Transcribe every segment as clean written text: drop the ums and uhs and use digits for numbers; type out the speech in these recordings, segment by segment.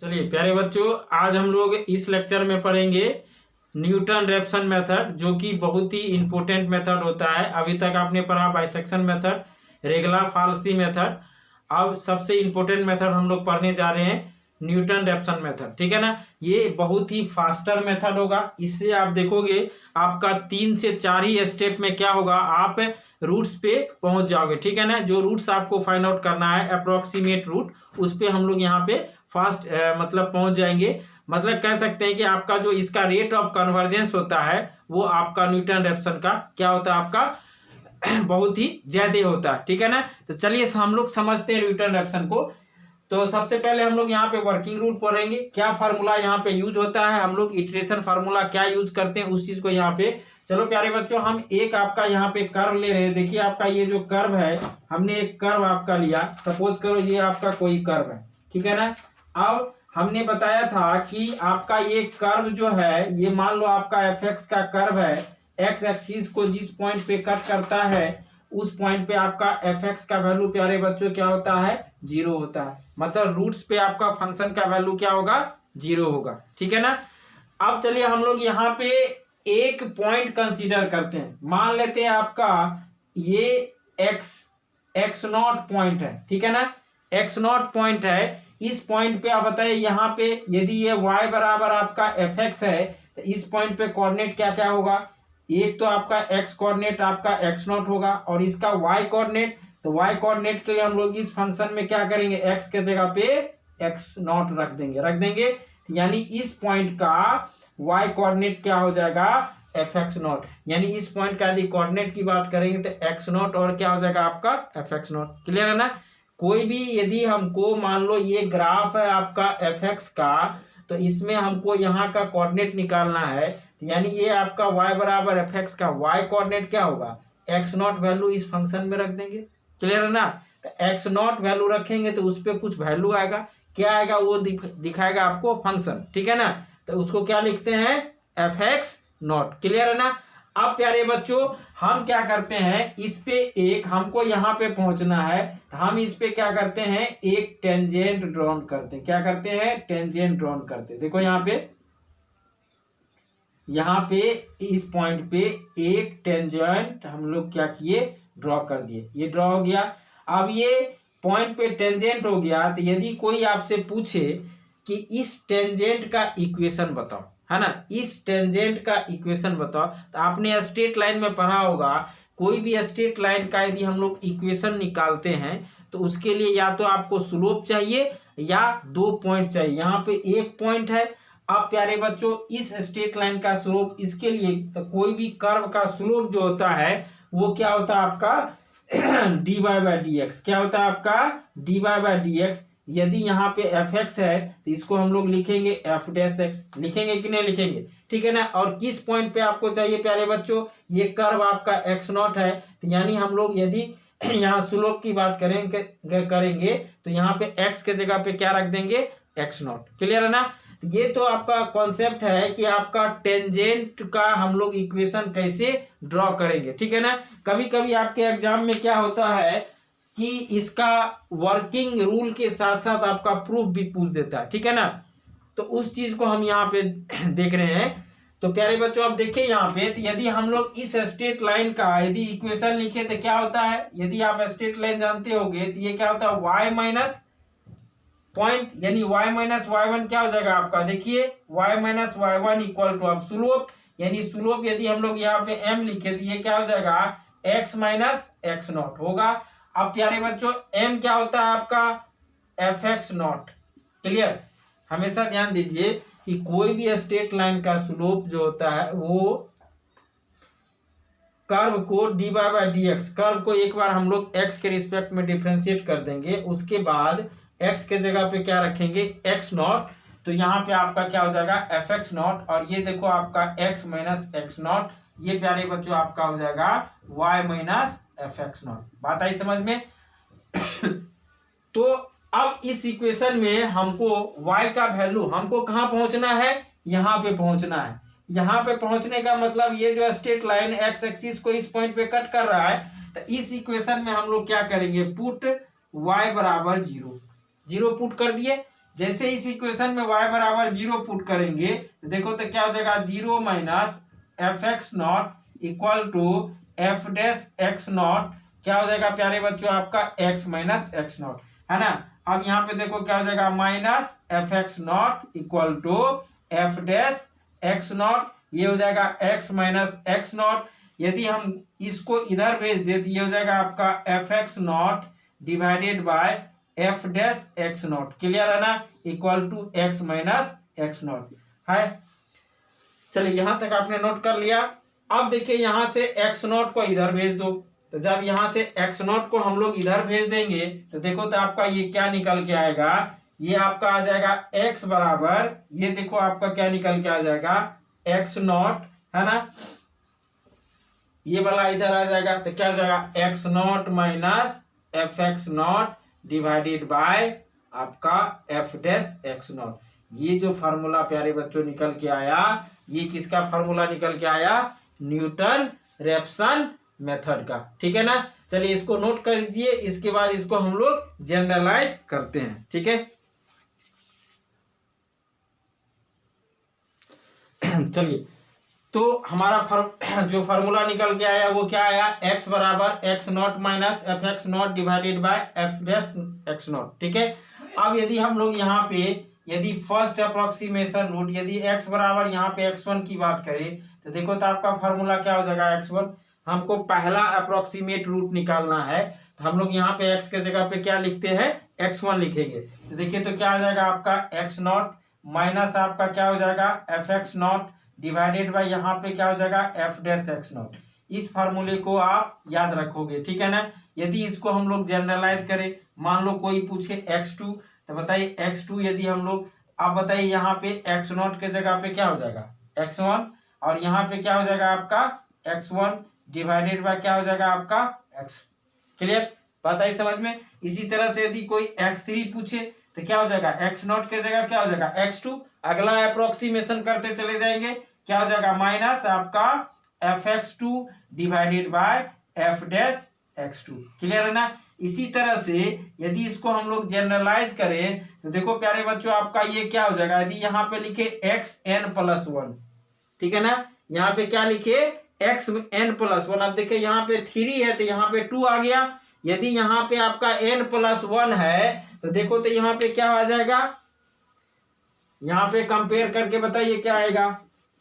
चलिए प्यारे बच्चों, आज हम लोग इस लेक्चर में पढ़ेंगे न्यूटन रेफसन मेथड, जो कि बहुत ही इंपॉर्टेंट मेथड होता है। अभी तक आपने पढ़ा बाइसेक्शन मेथड, रेगला-फाल्सी मेथड। अब सबसे इंपॉर्टेंट मेथड हम लोग पढ़ने जा रहे हैं न्यूटन रेफसन मेथड, ठीक है ना। ये बहुत ही फास्टर मेथड होगा। इससे आप देखोगे आपका 3 से 4 ही स्टेप में क्या होगा, आप रूट्स पे पहुंच जाओगे, ठीक है ना। जो रूट्स आपको फाइंड आउट करना है, अप्रोक्सीमेट रूट, उस पे हम लोग यहाँ पे फास्ट मतलब पहुंच जाएंगे। मतलब कह सकते हैं कि आपका जो इसका रेट ऑफ कन्वर्जेंस होता है वो आपका न्यूटन रेफसन का क्या होता है, आपका बहुत ही ज्यादा होता है, ठीक है ना। तो चलिए हम लोग समझते हैं न्यूटन रेफसन को। तो सबसे पहले हम लोग यहाँ पे वर्किंग रूल पढ़ेंगे, क्या फार्मूला यहाँ पे यूज होता है, हम लोग इटरेशन फार्मूला क्या यूज करते हैं, उस चीज को यहाँ पे। चलो प्यारे बच्चों, हम एक आपका यहाँ पे कर्व ले रहे हैं। देखिए आपका ये जो कर्व है, हमने एक कर्व आपका लिया। सपोज करो ये आपका कोई कर्व है, ठीक है ना। अब हमने बताया था कि आपका ये कर्व जो है, ये मान लो आपका एफ एक्स का कर्व है। एक्स एक्सिस को जिस पॉइंट पे कट करता है, उस पॉइंट पे आपका एफ एक्स का वैल्यू प्यारे बच्चों क्या होता है, 0 होता है। मतलब रूट्स पे आपका फंक्शन का वैल्यू क्या होगा, 0 होगा, ठीक है ना। अब चलिए हम लोग यहाँ पे एक पॉइंट कंसीडर करते हैं। मान लेते हैं आपका ये एक्स नॉट पॉइंट है, ठीक है ना। एक्स नॉट पॉइंट है। इस पॉइंट पे आप बताइए, यहाँ पे यदि ये y बराबर आपका एफ एक्स है, तो इस पॉइंट पे कोऑर्डिनेट क्या क्या होगा। एक तो आपका x कोऑर्डिनेट आपका एक्स नॉट होगा, और इसका y कोऑर्डिनेट। तो y कोऑर्डिनेट के लिए हम लोग इस फंक्शन में क्या करेंगे, x के जगह पे एक्स नॉट रख देंगे। यानी इस पॉइंट का y कोऑर्डिनेट क्या हो जाएगा, एफ एक्स नॉट। यानी इस पॉइंट का यदि कोऑर्डिनेट की बात करेंगे तो एक्स नॉट और क्या हो जाएगा आपका एफ एक्स नॉट। क्लियर है ना। कोई भी यदि हमको मान लो ये ग्राफ है आपका एफ एक्स का, तो इसमें हमको यहाँ का कोऑर्डिनेट निकालना है। यानी ये आपका y बराबर एफ एक्स का y कोऑर्डिनेट क्या होगा, एक्स नॉट वैल्यू इस फंक्शन में रख देंगे। क्लियर है ना। तो एक्स नॉट वैल्यू रखेंगे तो उस पर कुछ वैल्यू आएगा, क्या आएगा वो दिखाएगा आपको फंक्शन, ठीक है ना। तो उसको क्या लिखते हैं, एफ एक्स नॉट। क्लियर है ना। अब प्यारे बच्चों हम क्या करते हैं, इस पे एक हमको यहाँ पे पहुंचना है, तो हम इस पे क्या करते हैं, एक टेंजेंट ड्रॉन करते हैं। क्या करते हैं, टेंजेंट ड्रॉन करते हैं। देखो यहाँ पे इस पॉइंट पे एक टेंजेंट हम लोग क्या किए, ड्रॉ कर दिए। ये ड्रॉ हो गया। अब ये पॉइंट पे टेंजेंट हो गया, तो यदि कोई आपसे पूछे कि इस टेंजेंट का इक्वेशन बताओ, है ना, इस टेंजेंट का इक्वेशन बताओ, तो आपने स्ट्रेट लाइन में पढ़ा होगा, कोई भी स्ट्रेट लाइन का यदि हम लोग इक्वेशन निकालते हैं तो उसके लिए या तो आपको स्लोप चाहिए या 2 पॉइंट चाहिए। यहाँ पे एक पॉइंट है। अब प्यारे बच्चों इस स्ट्रेट लाइन का स्लोप, इसके लिए तो कोई भी कर्व का स्लोप जो होता है वो क्या होता है आपका D Y by D X. क्या होता है आपका D Y by D X. यदि यहाँ पे एफ एक्स है तो इसको हम लोग लिखेंगे एफ डैश एक्स। लिखेंगे कि नहीं लिखेंगे, ठीक है ना। और किस पॉइंट पे आपको चाहिए प्यारे बच्चों, ये कर्व आपका एक्स नॉट है। तो यानी हम लोग यदि यहाँ स्लोप की बात करेंगे तो यहाँ पे एक्स के जगह पे क्या रख देंगे, एक्स नॉट। क्लियर है ना। ये तो आपका कॉन्सेप्ट है कि आपका टेंजेंट का हम लोग इक्वेशन कैसे ड्रॉ करेंगे, ठीक है ना। कभी कभी आपके एग्जाम में क्या होता है कि इसका वर्किंग रूल के साथ साथ आपका प्रूफ भी पूछ देता है, ठीक है ना। तो उस चीज को हम यहाँ पे देख रहे हैं। तो प्यारे बच्चों आप देखिए यहाँ पे, तो यदि हम लोग इस स्ट्रेट लाइन का यदि इक्वेशन लिखे तो क्या होता है, यदि आप स्ट्रेट लाइन जानते होंगे तो ये क्या होता है, y माइनस पॉइंट, यानी y माइनस वाई वन क्या हो जाएगा आपका, देखिए y minus Y one equal to, अब स्लोप, यानी स्लोप यदि हम लोग यहाँ पे m लिखे तो ये क्या हो जाएगा, x माइनस एक्स नॉट होगा। अब प्यारे बच्चों m क्या होता है आपका, एफ एक्स नॉट। क्लियर। हमेशा ध्यान दीजिए कि कोई भी स्ट्रेट लाइन का स्लोप जो होता है वो कर्व को D Y by D X, curve को एक बार हम लोग x के रिस्पेक्ट में डिफरेंशिएट कर देंगे, उसके बाद x के जगह पे क्या रखेंगे, एक्स नॉट। तो यहाँ पे आपका क्या हो जाएगा, एफ एक्स नॉट। और ये देखो आपका x माइनस एक्स नॉट, ये प्यारे बच्चों आपका हो जाएगा y minus F X not. बात आई समझ में। तो अब इस इक्वेशन में हमको y का वैल्यू, हमको कहाँ पहुंचना है, यहाँ पे पहुंचना है। यहाँ पे पहुंचने का मतलब ये जो स्ट्रेट लाइन एक्स एक्सिस को इस पॉइंट पे कट कर रहा है, तो इस इक्वेशन में हम लोग क्या करेंगे, पुट y बराबर 0 पुट कर दिए। जैसे इस इक्वेशन में y बराबर 0 पुट करेंगे तो देखो तो क्या हो जाएगा, 0 minus F X not equal to F dash X not, क्या हो जाएगा प्यारे बच्चों आपका x माइनस एक्स नॉट, है ना। अब यहाँ पे देखो क्या हो जाएगा, minus F X not equal to F dash X not, ये हो जाएगा x माइनस एक्स नॉट। यदि हम इसको इधर भेज दे तो ये हो जाएगा आपका F X not divided by F dash X not, clear है ना, equal to x minus X not है। चलिए यहां तक आपने नोट कर लिया। अब देखिए यहां से एक्स नॉट को इधर भेज दो, तो जब यहां से एक्स नॉट को हम लोग इधर भेज देंगे तो देखो तो आपका ये क्या निकल के आएगा, ये आपका आ जाएगा x बराबर, ये देखो आपका क्या निकल के आ जाएगा, एक्स नॉट, है ना, ये वाला इधर आ जाएगा तो क्या हो जाएगा, x not minus F X not divided bye आपका एफ डैश एक्स नॉट। ये जो फार्मूला प्यारे बच्चों निकल के आया, ये किसका फार्मूला निकल के आया, न्यूटन रेफसन मेथड का, ठीक है ना। चलिए इसको नोट कर लीजिए, इसके बाद इसको हम लोग जनरलाइज करते हैं, ठीक है। चलिए तो हमारा जो फार्मूला निकल के आया वो क्या आया, x बराबर x not minus F X not divided by F dash X not, ठीक है। अब यदि हम लोग यहाँ पे यदि फर्स्ट अप्रोक्सीमेशन रूट, यदि x बराबर यहाँ पे x1 की बात करें तो देखो तो आपका फार्मूला क्या हो जाएगा, x1, हमको पहला अप्रोक्सीमेट रूट निकालना है तो हम लोग यहाँ पे x के जगह पे क्या लिखते हैं, x1 लिखेंगे। तो देखिए तो क्या आ जाएगा आपका एक्स नॉट माइनस आपका क्या हो जाएगा F X not divided bye यहाँ पे क्या हो जाएगा एफ डैश एक्स नॉट। इस फार्मूले को आप याद रखोगे, ठीक है ना। यदि इसको हम लोग जनरलाइज करें, मान लो कोई पूछे x2 तो बताइए x2 यदि हम लोग, आप बताइए यहाँ पे एक्स नॉट के जगह पे क्या हो जाएगा x1 और यहाँ पे क्या हो जाएगा आपका x1 डिवाइडेड बाय क्या हो जाएगा आपका x, क्लियर, बात आई समझ में। इसी तरह से यदि कोई x3 पूछे तो क्या हो जाएगा, एक्स नॉट के जगह क्या हो जाएगा x2, अगला अप्रोक्सीमेशन करते चले जाएंगे, क्या हो जाएगा माइनस आपका F X two divided by F dash X two, clear है ना। इसी तरह से यदि इसको हम लोग जनरलाइज करें तो देखो प्यारे बच्चों आपका ये क्या हो जाएगा, यदि यहाँ पे लिखे एक्स एन प्लस वन, ठीक है ना, यहाँ पे क्या लिखे एक्स एन प्लस वन। अब देखिए यहाँ पे 3 है तो यहाँ पे 2 आ गया। यदि यहाँ पे आपका n प्लस 1 है तो देखो तो यहाँ पे क्या आ जाएगा, यहाँ पे कंपेयर करके बताइए क्या आएगा।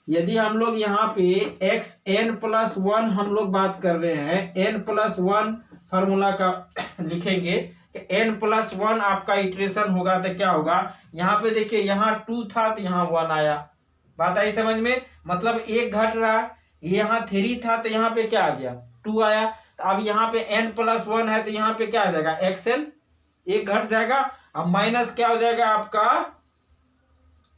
यदि हम लोग यहाँ पे एक्स एन प्लस 1 हम लोग बात कर रहे हैं, n प्लस 1 फार्मूला का लिखेंगे कि n प्लस 1 आपका इटरेशन होगा तो क्या होगा, यहाँ पे देखिए यहाँ 2 था तो यहाँ 1 आया, बात आई समझ में, मतलब एक घट रहा, यहाँ 3 था तो यहाँ पे क्या आ गया 2 आया। तो अब यहाँ पे n प्लस 1 है तो यहाँ पे क्या आ जाएगा xn, एक घट जाएगा, अब माइनस क्या हो जाएगा आपका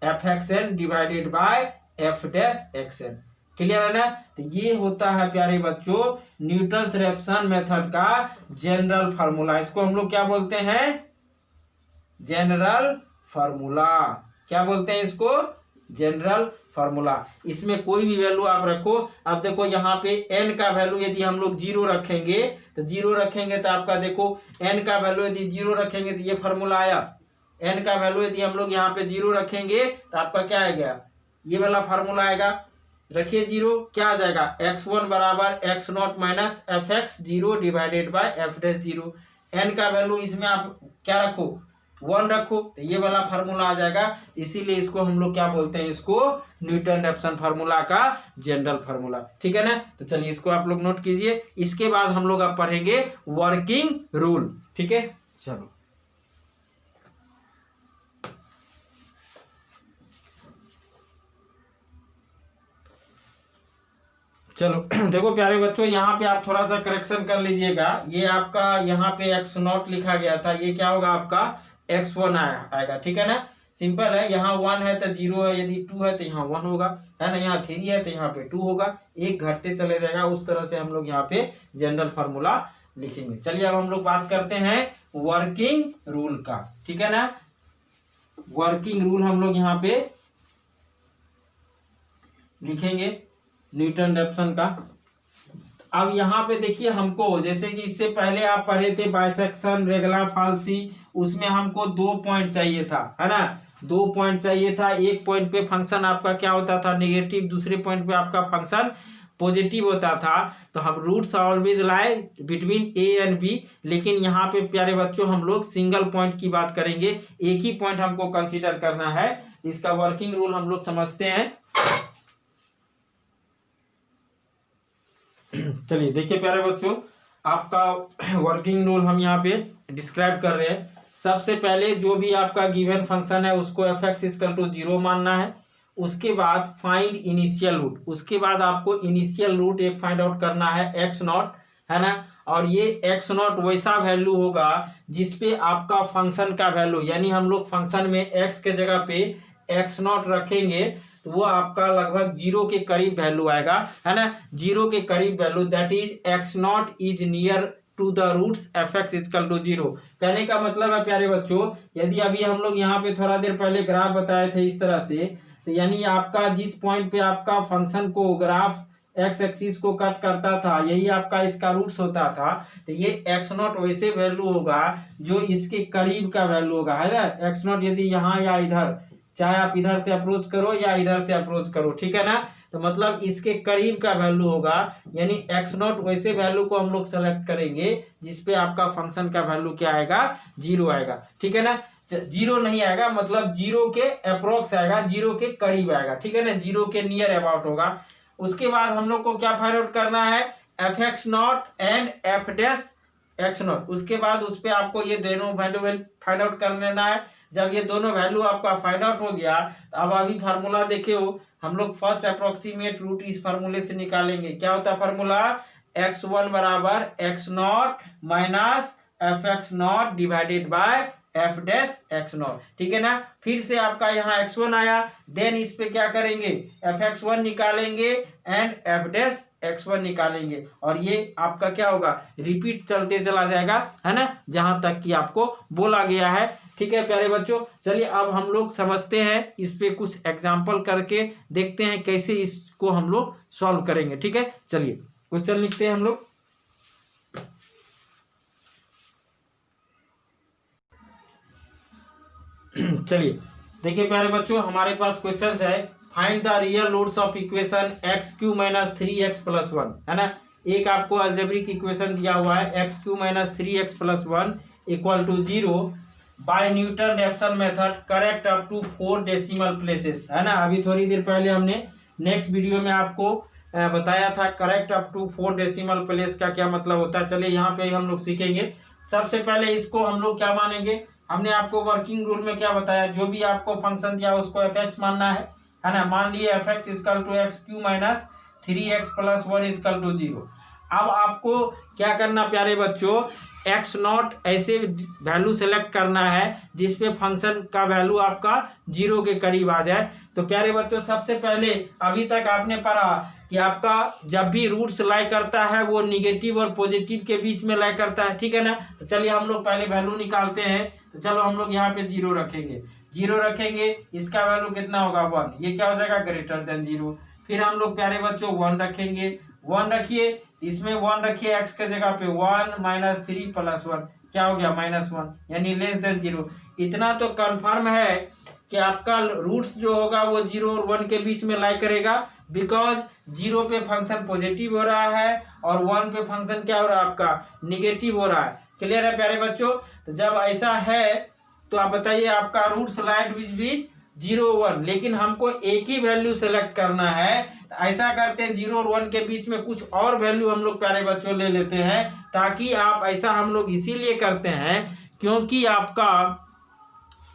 F X N divided by F dash X N, clear है ना। तो ये होता है प्यारे बच्चों न्यूटन रेफसन मेथड का जनरल फार्मूला। इसको हम लोग क्या बोलते हैं, जनरल फार्मूला, क्या बोलते हैं इसको, जनरल फार्मूला। इसमें कोई भी वैल्यू आप रखो। अब देखो यहाँ पे n का वैल्यू यदि हम लोग 0 रखेंगे तो 0 रखेंगे तो आपका देखो n का वैल्यू यदि 0 रखेंगे तो ये फार्मूला आया, n का वैल्यू यदि हम लोग यहाँ पे 0 रखेंगे तो आपका क्या आएगा, ये वाला फार्मूला आएगा। रखिए 0, क्या आ जाएगा x1 बराबर x not minus F x 0 divided by F dash 0। n का वैल्यू इसमें आप क्या रखो 1 रखो तो ये वाला फार्मूला आ जाएगा। इसीलिए इसको हम लोग क्या बोलते हैं, इसको न्यूटन रेफसन फार्मूला का जनरल फार्मूला, ठीक है ना। तो चलिए इसको आप लोग नोट कीजिए। इसके बाद हम लोग अब पढ़ेंगे वर्किंग रूल, ठीक है। चलो चलो देखो प्यारे बच्चों यहाँ पे आप थोड़ा सा करेक्शन कर लीजिएगा। ये आपका यहाँ पे एक्स नॉट लिखा गया था, ये क्या होगा आपका x1 आएगा, ठीक है ना। सिंपल है, यहाँ 1 है तो 0 है, यदि 2 है तो यहाँ 1 होगा, है ना, यहाँ 3 है तो यहाँ पे 2 होगा, एक घटते चले जाएगा। उस तरह से हम लोग यहाँ पे जनरल फार्मूला लिखेंगे। चलिए अब हम लोग बात करते हैं वर्किंग रूल का, ठीक है ना। वर्किंग रूल हम लोग यहाँ पे लिखेंगे न्यूटन रेफसन का। अब यहाँ पे देखिए हमको, जैसे कि इससे पहले आप पढ़े थे बाइसेक्शन, रेगुलर फाल्सी, उसमें हमको 2 पॉइंट चाहिए था, है ना, 2 पॉइंट चाहिए था। एक पॉइंट पे फंक्शन आपका क्या होता था, नेगेटिव, दूसरे पॉइंट पे आपका फंक्शन पॉजिटिव होता था। तो हम रूट्स ऑलवेज लाए बिटवीन ए एंड बी, लेकिन यहाँ पे प्यारे बच्चों हम लोग सिंगल पॉइंट की बात करेंगे, एक ही पॉइंट हमको कंसीडर करना है। इसका वर्किंग रूल हम लोग समझते हैं। चलिए देखिए प्यारे बच्चों, आपका वर्किंग रूल हम यहाँ पे डिस्क्राइब कर रहे हैं। सबसे पहले जो भी आपका गिवन फंक्शन है उसको f(x = 0) मानना है। उसके बाद फाइंड इनिशियल रूट, उसके बाद आपको इनिशियल रूट एक फाइंड आउट करना है x0, है ना। और ये x0 वैसा वैल्यू होगा जिसपे आपका फंक्शन का वैल्यू, यानी हम लोग फंक्शन में x के जगह पे x0 रखेंगे तो वो आपका लगभग 0 के करीब वैल्यू आएगा, है ना, 0 के करीब value, that is x0 is near to the roots f(x = 0)। कहने का मतलब है प्यारे बच्चों, यदि अभी हम लोग यहाँ पे थोड़ा देर पहले ग्राफ बताए थे इस तरह से, तो यानी आपका जिस पॉइंट पे आपका फंक्शन को ग्राफ एक्स एक्सिस को कट करता था, यही आपका इसका रूट्स होता था, तो ये x0 वैसे वैल्यू होगा जो इसके करीब का वैल्यू होगा, है ना। x0 यदि यहाँ या इधर, चाहे आप इधर से अप्रोच करो या इधर से अप्रोच करो, ठीक है ना, तो मतलब इसके करीब का वैल्यू होगा, यानी x0 वैसे वैल्यू को हम लोग सेलेक्ट करेंगे जिसपे आपका फंक्शन का वैल्यू क्या आएगा, 0 आएगा, ठीक है ना। 0 नहीं आएगा, मतलब 0 के अप्रोक्स आएगा, 0 के करीब आएगा, ठीक है ना, 0 के नियर अबाउट होगा। उसके बाद हम लोग को क्या फाइंड आउट करना है, f(x0) एंड f'(x0). उसके बाद उस पे आपको ये दोनों वैल्यू फाइंड आउट कर लेना है। जब ये दोनों वैल्यू आपका फाइंड आउट हो गया तो अब अभी फार्मूला देखे हो, हम लोग फर्स्ट अप्रोक्सीमेट रूट इस फार्मूले से निकालेंगे। क्या होता है formula, x1 = x0 minus f(x0) divided by f'(x0), ठीक है ना। फिर से आपका यहाँ x1 आया, देन इस पे क्या करेंगे, f(x1) निकालेंगे एंड f'(x1) निकालेंगे, और ये आपका क्या होगा, रिपीट चलते चला जाएगा, है ना, जहां तक कि आपको बोला गया है, ठीक है प्यारे बच्चों। चलिए अब हम लोग समझते हैं, इस पे कुछ एग्जाम्पल करके देखते हैं कैसे इसको हम लोग सॉल्व करेंगे, ठीक है। चलिए क्वेश्चन लिखते हैं हम लोग। चलिए देखिए प्यारे बच्चों, हमारे पास क्वेश्चन है, find the real roots of equation x³ - 3x + 1, है ना। एक आपको अलजेब्रिक इक्वेशन दिया हुआ है, x³ - 3x + 1 = 0 by Newton Raphson method, correct up to 4 decimal places, है ना। अभी थोड़ी देर पहले हमने नेक्स्ट वीडियो में आपको बताया था correct up to 4 decimal place का क्या मतलब होता है। चलिए यहाँ पे हम लोग सीखेंगे। सबसे पहले इसको हम लोग क्या मानेंगे, हमने आपको वर्किंग रूल में क्या बताया, जो भी आपको फंक्शन दिया उसको f(x) मानना है ना। मान लिए f(x = x³ - 3x + 1 = 0। अब आपको क्या करना प्यारे बच्चों, x0 ऐसे वैल्यू सेलेक्ट करना है जिसपे फंक्शन का वैल्यू आपका 0 के करीब आ जाए। तो प्यारे बच्चों सबसे पहले अभी तक आपने पढ़ा कि आपका जब भी रूट्स लाई करता है वो निगेटिव और पॉजिटिव के बीच में लाई करता है, ठीक है ना। तो चलिए हम लोग पहले वैल्यू निकालते हैं। तो चलो हम लोग यहाँ पे 0 रखेंगे, 0 रखेंगे, इसका वैल्यू कितना होगा, 1, ये क्या हो जाएगा, >0। फिर हम लोग प्यारे बच्चों 1 रखेंगे, 1 रखिए, इसमें 1 रखिए x के जगह पे, 1 - 3 + 1 क्या हो गया, -1, यानी <0। इतना तो कंफर्म है कि आपका रूट्स जो होगा वो 0 और 1 के बीच में लाई करेगा, बिकॉज 0 पे फंक्शन पॉजिटिव हो रहा है और 1 पे फंक्शन क्या हो रहा है, आपका निगेटिव हो रहा है। क्लियर है प्यारे बच्चों। तो जब ऐसा है तो आप बताइए आपका रूट्स लाइट बिटवीन 0 1, लेकिन हमको एक ही वैल्यू सेलेक्ट करना है। तो ऐसा करते हैं 0 और 1 के बीच में कुछ और वैल्यू हम लोग प्यारे बच्चों ले लेते हैं, ताकि आप, ऐसा हम लोग इसीलिए करते हैं क्योंकि आपका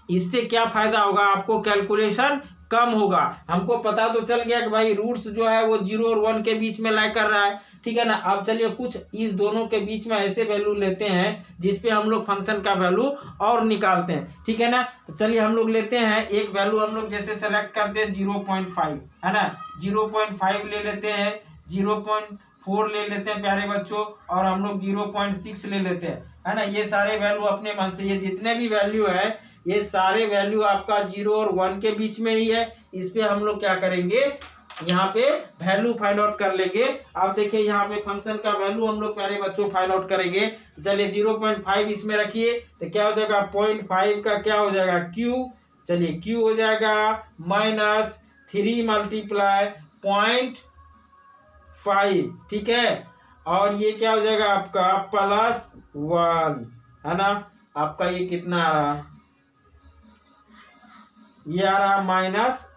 इससे क्या फायदा होगा, आपको कैलकुलेशन कम होगा। हमको पता तो चल गया कि भाई रूट्स जो है वो 0 और 1 के बीच में लाई कर रहा है, ठीक है ना। अब चलिए कुछ इस दोनों के बीच में ऐसे वैल्यू लेते हैं जिसपे हम लोग फंक्शन का वैल्यू और निकालते हैं, ठीक है ना। तो चलिए हम लोग लेते हैं एक वैल्यू, हम लोग जैसे सेलेक्ट करते हैं 0.5, है ना, 0.5 ले लेते हैं, 0.4 ले लेते हैं प्यारे बच्चों, और हम लोग 0.6 ले लेते हैं, है ना। ये सारे वैल्यू अपने मन से, ये जितने भी वैल्यू है ये सारे वैल्यू आपका 0 और 1 के बीच में ही है। इस पे हम लोग क्या करेंगे, यहाँ पे वैल्यू फाइंड आउट कर लेंगे। अब देखिए यहाँ पे फंक्शन का वैल्यू हम लोग प्यारे बच्चों फाइंड आउट करेंगे। चलिए 0.5 इसमें रखिए तो क्या हो जाएगा 0.5 का क्या हो जाएगा क्यू। चलिए क्यू हो जाएगा -3 मल्टीप्लाई 0.5, ठीक है। और ये क्या हो जाएगा आपका +1, है ना। आपका ये कितना आ रहा, ये आ रहा माइनस,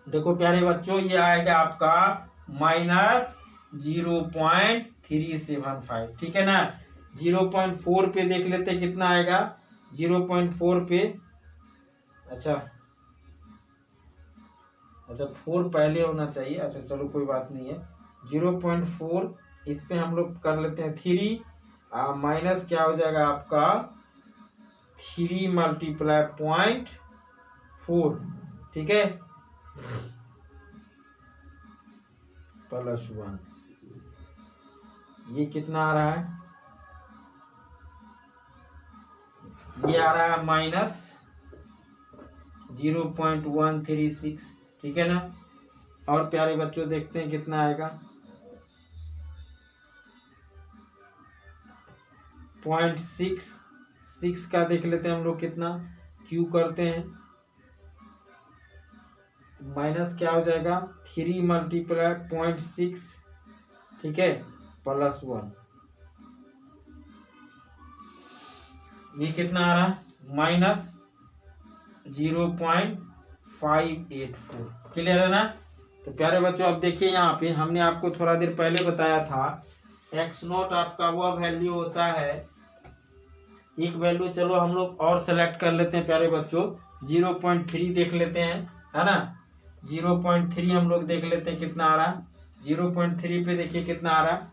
देखो प्यारे बच्चों ये आएगा आपका -0.375, ठीक है ना। 0.4 पे देख लेते हैं कितना आएगा 0.4 पे। अच्छा 4 पहले होना चाहिए। अच्छा चलो कोई बात नहीं है। 0.4 इस पे हम लोग कर लेते हैं 3 माइनस क्या हो जाएगा आपका 3 मल्टीप्लाई 0.4, ठीक है, +1। ये कितना आ रहा है, ये आ रहा है -0.136, ठीक है ना। और प्यारे बच्चों देखते हैं कितना आएगा 0.66 का देख लेते हैं हम लोग कितना क्यू करते हैं, माइनस क्या हो जाएगा 3 मल्टीप्लाई 0.6, ठीक है, +1। ये कितना आ रहा है -0.584, क्लियर है ना। तो प्यारे बच्चों अब देखिए यहाँ पे हमने आपको थोड़ा देर पहले बताया था x0 आपका वह वैल्यू होता है, एक वैल्यू चलो हम लोग और सेलेक्ट कर लेते हैं प्यारे बच्चों, 0.3 देख लेते हैं, है ना। 0.3 हम लोग देख लेते हैं कितना आ रहा है। 0.3 पे देखिए कितना आ रहा है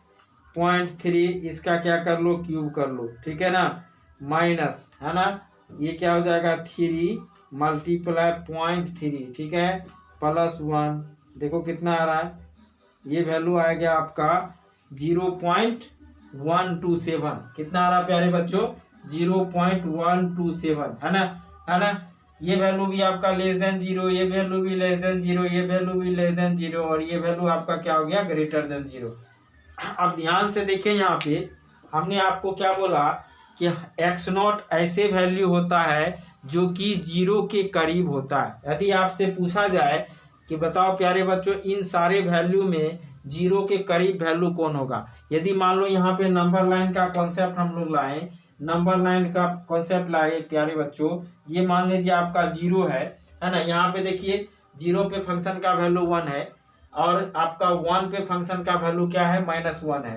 0.3, इसका क्या कर लो क्यूब कर लो, ठीक है ना, माइनस, है ना, ये क्या हो जाएगा 3 मल्टीप्लाई 0.3, ठीक है, +1। देखो कितना आ रहा है, ये वैल्यू आएगा आपका 0.127, कितना आ रहा है प्यारे बच्चों 0.127, है ना, है ना। ये वैल्यू भी आपका <0, ये वैल्यू भी <0, ये वैल्यू भी <0 और ये वैल्यू आपका क्या हो गया <0। अब ध्यान से देखिए यहाँ पे हमने आपको क्या बोला कि x0 ऐसे वैल्यू होता है जो कि 0 के करीब होता है। यदि आपसे पूछा जाए कि बताओ प्यारे बच्चों इन सारे वैल्यू में 0 के करीब वैल्यू कौन होगा, यदि मान लो यहाँ पे नंबर लाइन का कॉन्सेप्ट हम लोग लाएं, नंबर लाइन का कॉन्सेप्ट लाए प्यारे बच्चों, ये मान लीजिए आपका 0 है ना। यहाँ पे देखिए 0 पे फंक्शन का वैल्यू 1 है और आपका 1 पे फंक्शन का वैल्यू क्या है -1 है।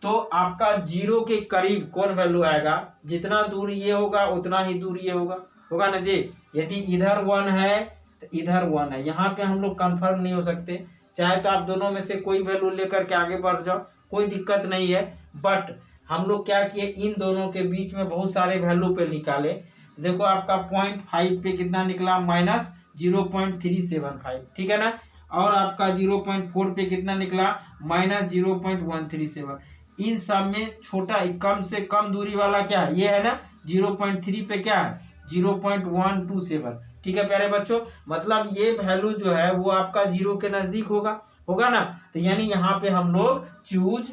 तो आपका 0 के करीब कौन वैल्यू आएगा, जितना दूर ये होगा उतना ही दूर ये होगा ना जी। यदि इधर 1 है तो इधर 1 है, यहाँ पे हम लोग कंफर्म नहीं हो सकते, चाहे तो आप दोनों में से कोई वैल्यू लेकर के आगे बढ़ जाओ, कोई दिक्कत नहीं है। बट हम लोग क्या किए इन दोनों के बीच में बहुत सारे वैल्यू पे निकाले। देखो आपका 0.5 पे कितना निकला -0.375, ठीक है ना। और आपका 0.4 पे कितना निकला -0.137। इन सब में छोटा कम से कम दूरी वाला क्या है, ये है ना 0.3 पे क्या है 0.127, ठीक है प्यारे बच्चों। मतलब ये वैल्यू जो है वो आपका 0 के नजदीक होगा ना। तो यानी यहाँ पे हम लोग चूज,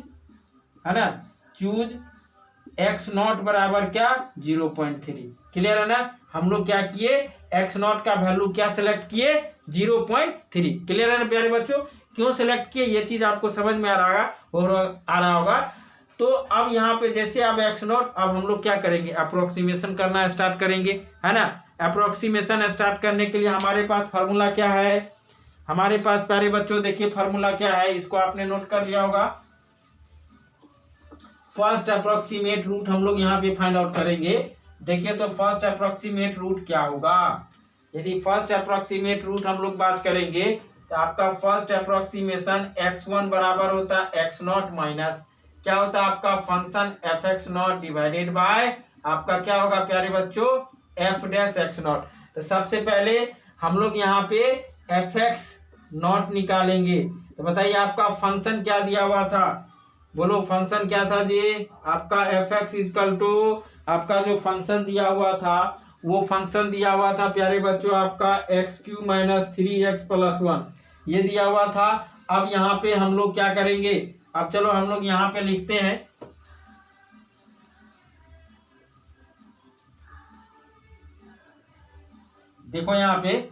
है ना, चूज x0 बराबर क्या 0.3, क्लियर है ना। हम लोग क्या किए x0 का वैल्यू क्या सिलेक्ट किए 0.3, क्लियर है ना प्यारे बच्चों। क्यों सिलेक्ट किए ये चीज आपको समझ में आ रहा होगा। तो अब यहाँ पे जैसे अब x0, अब हम लोग क्या करेंगे अप्रोक्सीमेशन करना स्टार्ट करेंगे, है ना। अप्रोक्सीमेशन स्टार्ट करने के लिए हमारे पास फार्मूला क्या है, हमारे पास प्यारे बच्चों देखिए फार्मूला क्या है, इसको आपने नोट कर लिया होगा। फर्स्ट अप्रोक्सीमेट रूट हम लोग यहाँ पे फाइंड आउट करेंगे। देखिए तो फर्स्ट अप्रोक्सीमेट रूट क्या होगा, यदि फर्स्ट अप्रोक्सीमेट रूट हम लोग बात करेंगे तो आपका फर्स्ट अप्रोक्सीमेशन x1 बराबर होता है x0 माइनस क्या होता है आपका फंक्शन fx0 डिवाइडेड बाय आपका क्या होगा प्यारे बच्चों f डैश x0। तो सबसे पहले हम लोग यहाँ पे fx0 निकालेंगे। तो बताइए आपका फंक्शन क्या दिया हुआ था, बोलो फंक्शन क्या था जी आपका fx इक्वल टू आपका जो फंक्शन दिया हुआ था वो फंक्शन दिया हुआ था प्यारे बच्चों आपका x³ - 3x + 1। ये दिया हुआ था। अब यहाँ पे हम लोग क्या करेंगे, अब चलो हम लोग यहाँ पे लिखते हैं, देखो यहाँ पे,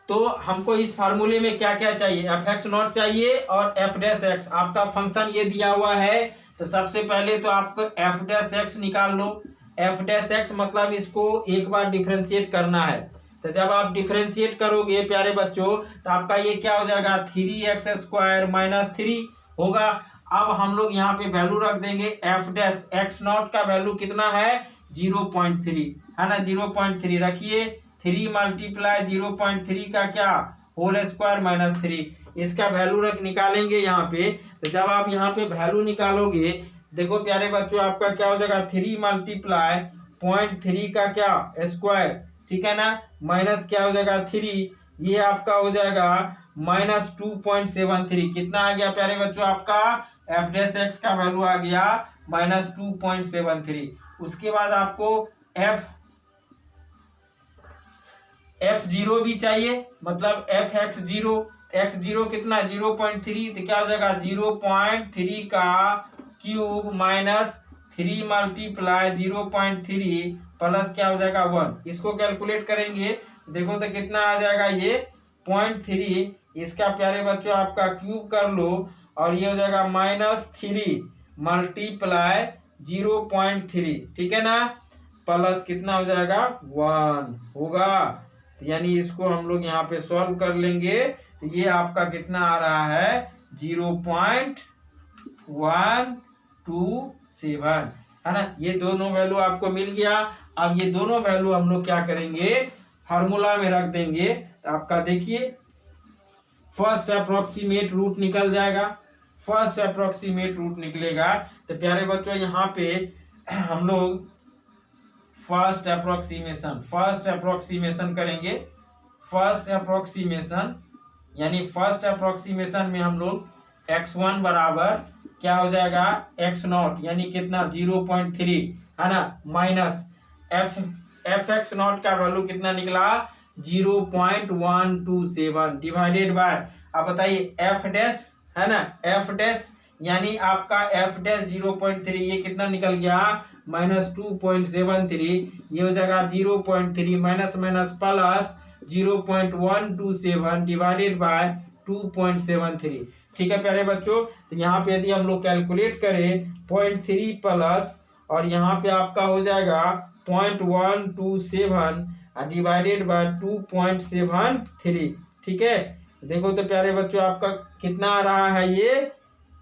तो हमको इस फार्मूले में क्या क्या चाहिए, एफ एक्स नॉट चाहिए और एफ डैश एक्स। आपका फंक्शन ये दिया हुआ है, तो सबसे पहले तो आपको एफ डैश एक्स निकाल लो। एफ डैश एक्स मतलब इसको एक बार डिफ्रेंशिएट करना है। तो जब आप डिफ्रेंशिएट करोगे प्यारे बच्चों, तो आपका ये क्या हो जाएगा, 3x² माइनस 3 होगा। अब हम लोग यहाँ पे वैल्यू रख देंगे, एफ डैश एक्स नॉट का वैल्यू कितना है, 0.3 है ना, 0.3 रखिए। 3 मल्टीप्लाई 0.3 का क्या, होल स्क्वायर माइनस 3, इसका वैल्यू रख निकालेंगे यहाँ पे। तो जब आप यहाँ पे वैल्यू निकालोगे, देखो प्यारे बच्चों आपका क्या हो जाएगा, 3 मल्टीप्लाई 0.3 का क्या, स्क्वायर, ठीक है ना, माइनस क्या हो जाएगा 3, ये आपका हो जाएगा माइनस 2.73। कितना आ गया प्यारे बच्चों, आपका एफ डैश एक्स का वैल्यू आ गया माइनस 2.73। उसके बाद आपको एफ जीरो भी चाहिए, मतलब एफ एक्स जीरो कितना, 0.3, तो क्या हो जाएगा 0.3 का क्यूब माइनस 3 मल्टीप्लाई 0.3 प्लस क्या हो जाएगा 1। इसको कैलकुलेट करेंगे, देखो तो कितना आ जाएगा, ये 0.3, इसका प्यारे बच्चों आपका क्यूब कर लो, और ये हो जाएगा -3 मल्टीप्लाई 0.3, ठीक है ना, प्लस कितना हो जाएगा 1 होगा। यानी इसको हम लोग यहाँ पे सॉल्व कर लेंगे, तो ये आपका कितना आ रहा है, 0.127, है ना। ये दोनों वैल्यू आपको मिल गया। अब ये दोनों वैल्यू हम लोग क्या करेंगे, फार्मूला में रख देंगे। तो आपका देखिए फर्स्ट अप्रोक्सीमेट रूट निकल जाएगा, फर्स्ट अप्रोक्सीमेट रूट निकलेगा। तो प्यारे बच्चों यहाँ पे हम लोग फर्स्ट अप्रोक्सीमेशन करेंगे। फर्स्ट अप्रोक्सीमेशन यानी फर्स्ट अप्रोक्सीमेशन में हम लोग x1 बराबर क्या हो जाएगा, x नॉट यानी कितना 0.3, है ना, माइनस एफ एक्स नॉट का वैल्यू कितना निकला 0.127 डिवाइडेड बाय, आप बताइए एफ डैश, है ना, एफ डैश यानी आपका एफ डैश 0.3, ये कितना निकल गया -2.73, ये हो जाएगा 0.3 minus minus plus 0.127 divided by 2.73, ठीक है प्यारे बच्चों। तो यहाँ पे यदि हम लोग कैलकुलेट करें 0.3 प्लस, और यहाँ पे आपका हो जाएगा 0.127 डिवाइडेड बाय 2.73, ठीक है। देखो तो प्यारे बच्चों आपका कितना आ रहा है,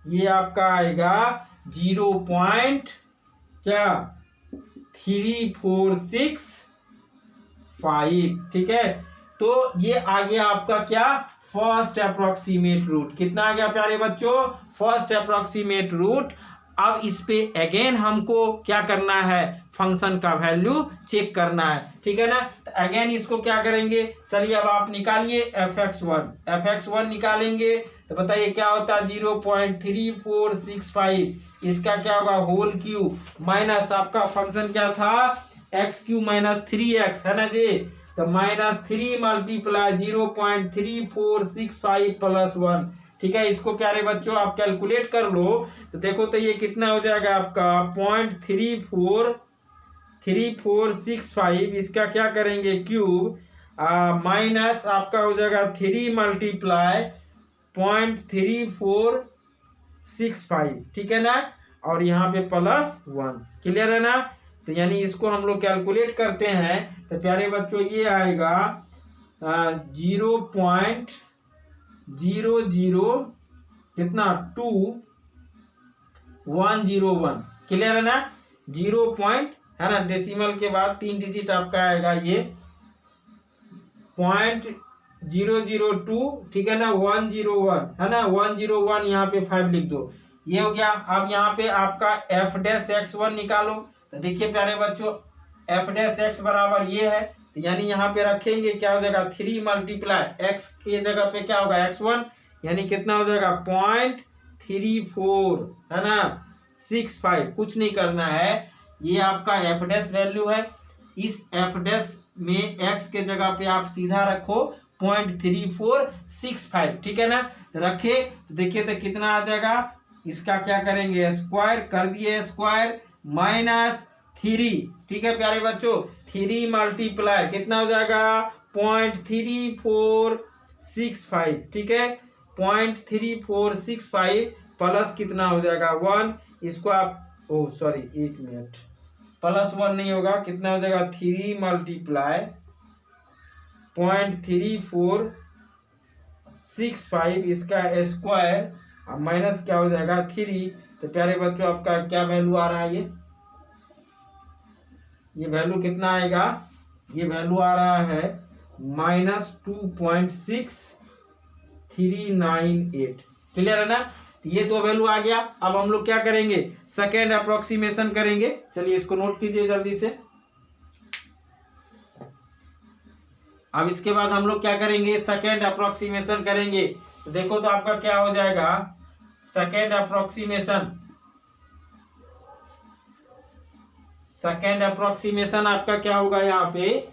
ये आपका आएगा 0.3465, ठीक है। तो ये आ गया आपका क्या, फर्स्ट अप्रोक्सीमेट रूट। कितना आ गया प्यारे बच्चों, फर्स्ट अप्रोक्सीमेट रूट। अब इस पे अगेन हमको क्या करना है, फंक्शन का वैल्यू चेक करना है, ठीक है ना। तो अगेन इसको क्या करेंगे, चलिए अब आप निकालिए एफ एक्स वन निकालेंगे। तो बताइए क्या होता है 0.3465, इसका क्या होगा होल क्यूब माइनस आपका फंक्शन क्या था एक्स क्यू माइनस 3x, है ना जी। तो -3 मल्टीप्लाई 0.3465 प्लस 1, ठीक है। इसको प्यारे बच्चों आप कैलकुलेट कर लो। तो देखो तो ये कितना हो जाएगा आपका 0.3465, इसका क्या करेंगे क्यूब, माइनस आपका हो जाएगा 3 मल्टीप्लाई 0.3465, ठीक है ना, और यहाँ पे प्लस 1, क्लियर है ना। तो यानी इसको हम लोग कैलकुलेट करते हैं, तो प्यारे बच्चों ये आएगा 0.00 कितना 2101, क्लियर है ना, 0 पॉइंट, है ना, डेसिमल के बाद 3 डिजिट आपका आएगा ये 0.002, ठीक है ना, 101, है ना, 101 यहाँ पे 5 लिख दो, ये हो गया। अब यहाँ पे आपका एफ डैश x1 निकालो। तो देखिए प्यारे बच्चों एफ डैश एक्स बराबर ये है, तो यानी यहाँ पे रखेंगे क्या हो जाएगा 3 मल्टीप्लाई एक्स के जगह पे क्या होगा x1, यानी कितना हो जाएगा 0.34, है ना, 65, कुछ नहीं करना है, ये आपका एफ डैश वैल्यू है। इस एफ डैश में x के जगह पे आप सीधा रखो 0.3465, ठीक है ना। तो रखे तो देखिए तो कितना आ जाएगा, इसका क्या करेंगे स्क्वायर कर दिए, स्क्वायर -3, ठीक है प्यारे बच्चों, 3 मल्टीप्लाई कितना हो जाएगा 0.3465, ठीक है 0.3465 प्लस कितना हो जाएगा 1, इसको आप सॉरी 1 मिनट, +1 नहीं होगा, कितना हो जाएगा 3 मल्टीप्लाई 0.3465 इसका स्क्वायर माइनस क्या हो जाएगा 3। तो प्यारे बच्चों आपका क्या वैल्यू आ रहा है, ये वैल्यू कितना आएगा, ये वैल्यू आ रहा है -2.6398, क्लियर है ना। तो ये 2 वैल्यू आ गया। अब हम लोग क्या करेंगे, सेकेंड अप्रोक्सीमेशन करेंगे। चलिए इसको नोट कीजिए जल्दी से। अब इसके बाद हम लोग क्या करेंगे, सेकेंड अप्रोक्सीमेशन करेंगे। तो देखो तो आपका क्या हो जाएगा, सेकेंड अप्रोक्सीमेशन आपका क्या होगा, यहाँ पे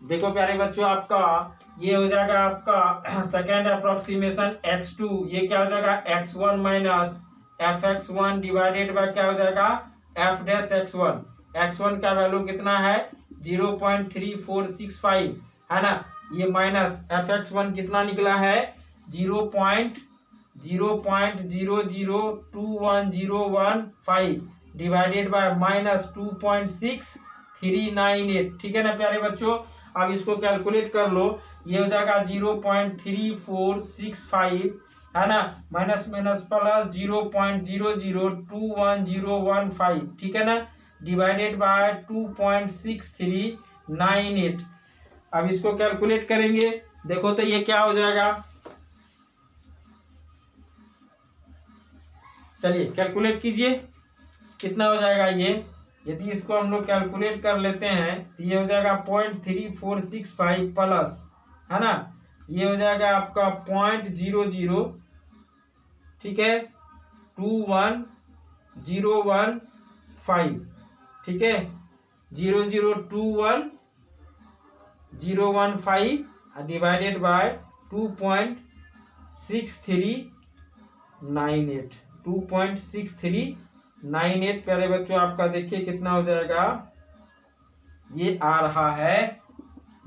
देखो प्यारे बच्चों, आपका ये हो जाएगा आपका सेकेंड अप्रोक्सीमेशन x2, ये क्या हो जाएगा x1 minus fx1 divided by क्या हो जाएगा f डैश x1। x1 का वैल्यू कितना है 0.3465 है ना, ये माइनस fx1 कितना निकला है 0.00210115 डिवाइडेड बाय -2.6398, ठीक है ना प्यारे बच्चों। अब इसको कैलकुलेट कर लो, ये हो जाएगा 0.3465 है ना, माइनस माइनस प्लस 0.00210115, ठीक है ना, डिवाइडेड बाय 2.6398। अब इसको कैलकुलेट करेंगे, देखो तो ये क्या हो जाएगा, चलिए कैलकुलेट कीजिए कितना हो जाएगा ये। यदि इसको हम लोग कैलकुलेट कर लेते हैं तो ये हो जाएगा 0.3465 प्लस है ना, ये हो जाएगा आपका 0.00, ठीक है 21015, ठीक है 0021015 डिवाइडेड बाय 2.6398 प्यारे बच्चों आपका देखिए कितना हो जाएगा, ये आ रहा है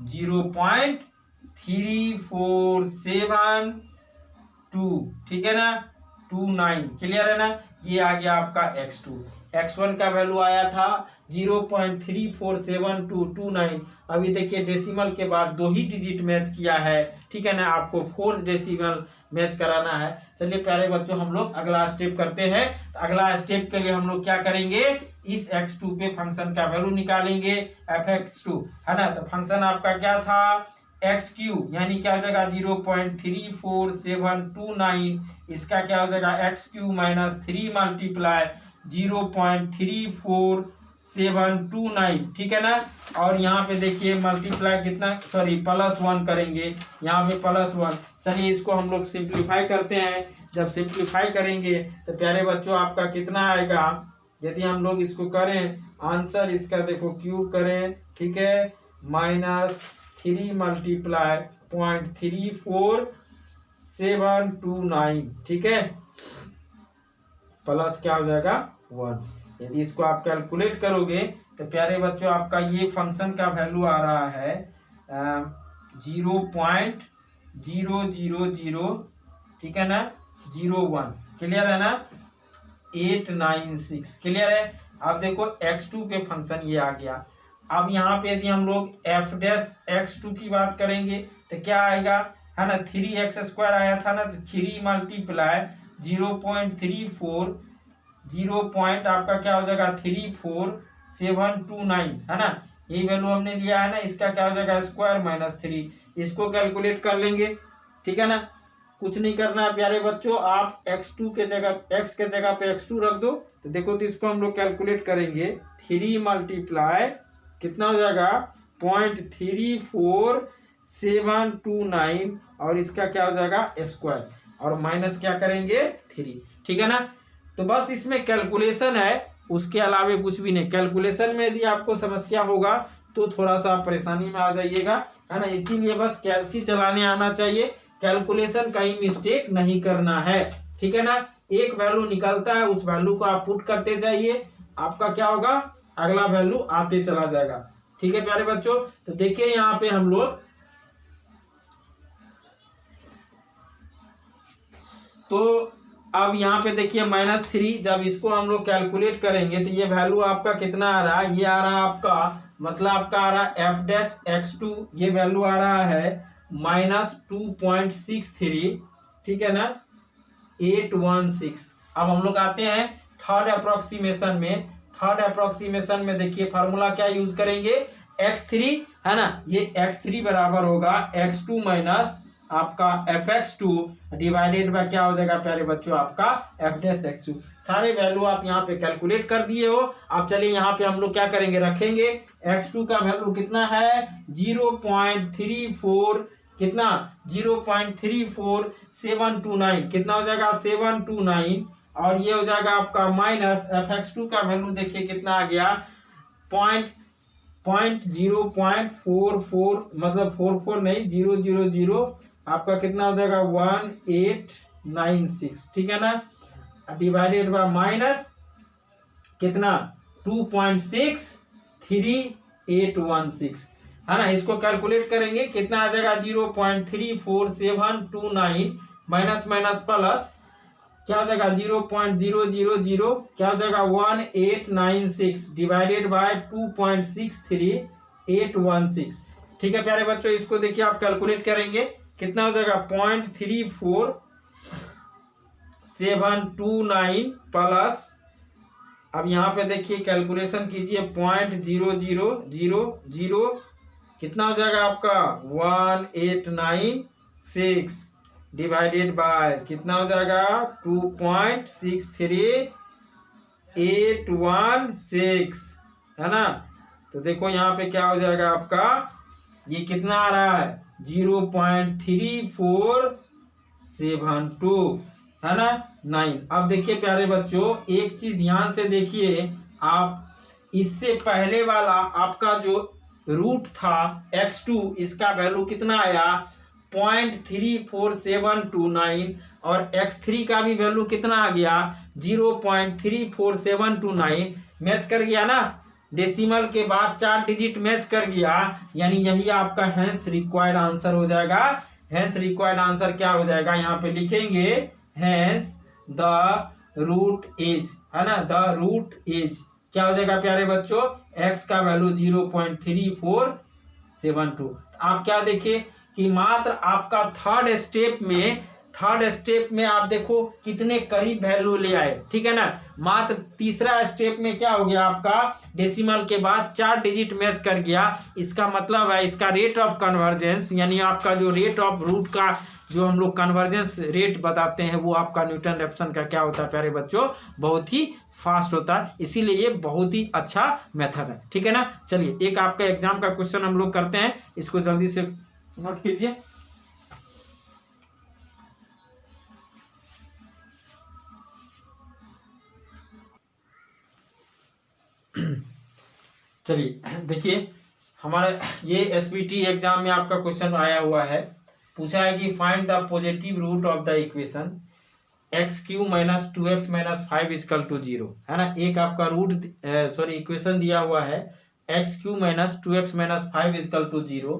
0.3472, ठीक है ना 29, क्लियर है ना। ये आ गया आपका x2, x1 का वैल्यू आया था 0.347229। अभी देखिए डेसिमल के बाद 2 ही डिजिट मैच किया है, ठीक है ना, आपको 4th डेसिमल मैच कराना है। चलिए प्यारे बच्चों हम लोग अगला स्टेप करते हैं। तो अगला स्टेप के लिए हम लोग क्या करेंगे, इस x2 पे फंक्शन का वैल्यू निकालेंगे fx2 है ना। तो फंक्शन आपका क्या था x3, यानी क्या हो जाएगा 0.34729, इसका क्या हो जाएगा x3 माइनस 3 मल्टीप्लाई 0.34729, ठीक है ना। और यहाँ पे देखिए मल्टीप्लाई कितना, सॉरी +1 करेंगे, यहाँ पे +1। चलिए इसको हम लोग सिंप्लीफाई करते हैं। जब सिंप्लीफाई करेंगे तो प्यारे बच्चों आपका कितना आएगा, यदि हम लोग इसको करें आंसर इसका देखो क्यूब करें, ठीक है -3 मल्टीप्लाई 0.34729, ठीक है प्लस क्या हो जाएगा 1। यदि इसको आप कैलकुलेट करोगे तो प्यारे बच्चों आपका ये फंक्शन का वैल्यू आ रहा है 0.000, ठीक है ना 01, क्लियर है ना 896, क्लियर है। अब देखो x2 पे फंक्शन ये आ गया। अब यहाँ पे यदि हम लोग f डैश x2 की बात करेंगे तो क्या आएगा है ना, 3x² आया था ना, तो 3 मल्टीप्लाई 0.34 आपका क्या हो जाएगा 34729 है ना, यही वैल्यू हमने लिया है ना, इसका क्या हो जाएगा स्क्वायर -3। इसको कैलकुलेट कर लेंगे, ठीक है ना, कुछ नहीं करना है प्यारे बच्चों, आप x2 के जगह x के जगह पे x2 रख दो। तो देखो तो इसको हम लोग कैलकुलेट करेंगे, 3 मल्टीप्लाई कितना हो जाएगा 0.34729 और इसका क्या हो जाएगा स्क्वायर और माइनस क्या करेंगे 3, ठीक है ना। तो बस इसमें कैलकुलेशन है, उसके अलावा कुछ भी नहीं। कैलकुलेशन में यदि आपको समस्या होगा तो थोड़ा सा परेशानी में आ जाइएगा, है ना। इसीलिए बस कैलसी चलाने आना चाहिए, कैलकुलेशन कहीं मिस्टेक नहीं करना है, ठीक है ना। एक वैल्यू निकलता है, उस वैल्यू को आप पुट करते जाइए, आपका क्या होगा, अगला वैल्यू आते चला जाएगा, ठीक है प्यारे बच्चों। तो देखिए यहाँ पे हम लोग, तो अब यहाँ पे देखिए -3, जब इसको हम लोग कैलकुलेट करेंगे तो ये वैल्यू आपका कितना आ रहा है, ये आ रहा है आपका, मतलब आपका आ रहा है f'(x2), ये वैल्यू आ रहा है -2.63, ठीक है ना, 816। अब हम लोग आते हैं थर्ड अप्रोक्सीमेशन में। थर्ड अप्रोक्सीमेशन में देखिए फार्मूला क्या यूज करेंगे, x3, है ना, ये x3 बराबर होगा x2 माइनस आपका fx2 डिवाइडेड बाय क्या हो जाएगा प्यारे बच्चों, आपका f'(x2). सारे वैल्यू आप यहाँ पे कैलकुलेट कर दिए हो। अब चलिए यहाँ पे हम लोग क्या करेंगे, रखेंगे x2 का वैल्यू कितना है 0.34, कितना 0.34729, कितना हो जाएगा 729, और ये हो जाएगा आपका माइनस fx2 का वैल्यू देखिए कितना आ गया 0.44, मतलब 44 नहीं 000, आपका कितना हो जाएगा 1896, ठीक है ना, डिवाइडेड बाय माइनस कितना 2.63816, है ना। इसको कैलकुलेट करेंगे कितना आ जाएगा 0.34729 माइनस माइनस प्लस क्या हो जाएगा 0.000, क्या हो जाएगा 1896 डिवाइडेड बाय 2.63816, ठीक है प्यारे बच्चों। इसको देखिए आप कैलकुलेट करेंगे कितना हो जाएगा 0.34729 प्लस, अब यहाँ पे देखिए कैलकुलेशन कीजिए 0.0000, कितना हो जाएगा आपका 1896 डिवाइडेड बाय कितना हो जाएगा 2.63816, है ना। तो देखो यहाँ पे क्या हो जाएगा आपका, ये कितना आ रहा है 0.3472, है ना 9। अब देखिए प्यारे बच्चों एक चीज ध्यान से देखिए आप, इससे पहले वाला आपका जो रूट था x2, इसका वैल्यू कितना आया 0.34729, और x3 का भी वैल्यू कितना आ गया 0.34729, मैच कर गया ना, डेसिमल के बाद 4 डिजिट मैच कर गया, यानी यही आपका हेंस रिक्वायर्ड आंसर हो जाएगा। हेंस रिक्वायर्ड आंसर क्या हो जाएगा, यहाँ पे लिखेंगे हेंस द रूट एज, है ना, द रूट एज क्या हो जाएगा प्यारे बच्चों, x का वैल्यू 0.3472। आप क्या देखिए कि मात्र आपका थर्ड स्टेप में आप देखो कितने करीब वैल्यू ले आए, ठीक है ना। मात्र तीसरा स्टेप में क्या हो गया आपका डेसिमल के बाद 4 डिजिट मैच कर गया, इसका मतलब है इसका रेट ऑफ कन्वर्जेंस, यानी आपका जो रेट ऑफ रूट का जो हम लोग कन्वर्जेंस रेट बताते हैं वो आपका न्यूटन रैप्सन का क्या होता है प्यारे बच्चों, बहुत ही फास्ट होता है, इसीलिए ये बहुत ही अच्छा मेथड है, ठीक है ना। चलिए एक आपका एग्जाम का क्वेश्चन हम लोग करते हैं, इसको जल्दी से नोट कीजिए। चलिए देखिए हमारा ये एसबीटी एग्जाम में आपका क्वेश्चन आया हुआ है, पूछा है कि find the positive root of the equation x³ - 2x - 5 = 0, है ना। एक आपका रूट इक्वेशन दिया हुआ है x³ - 2x - 5 = 0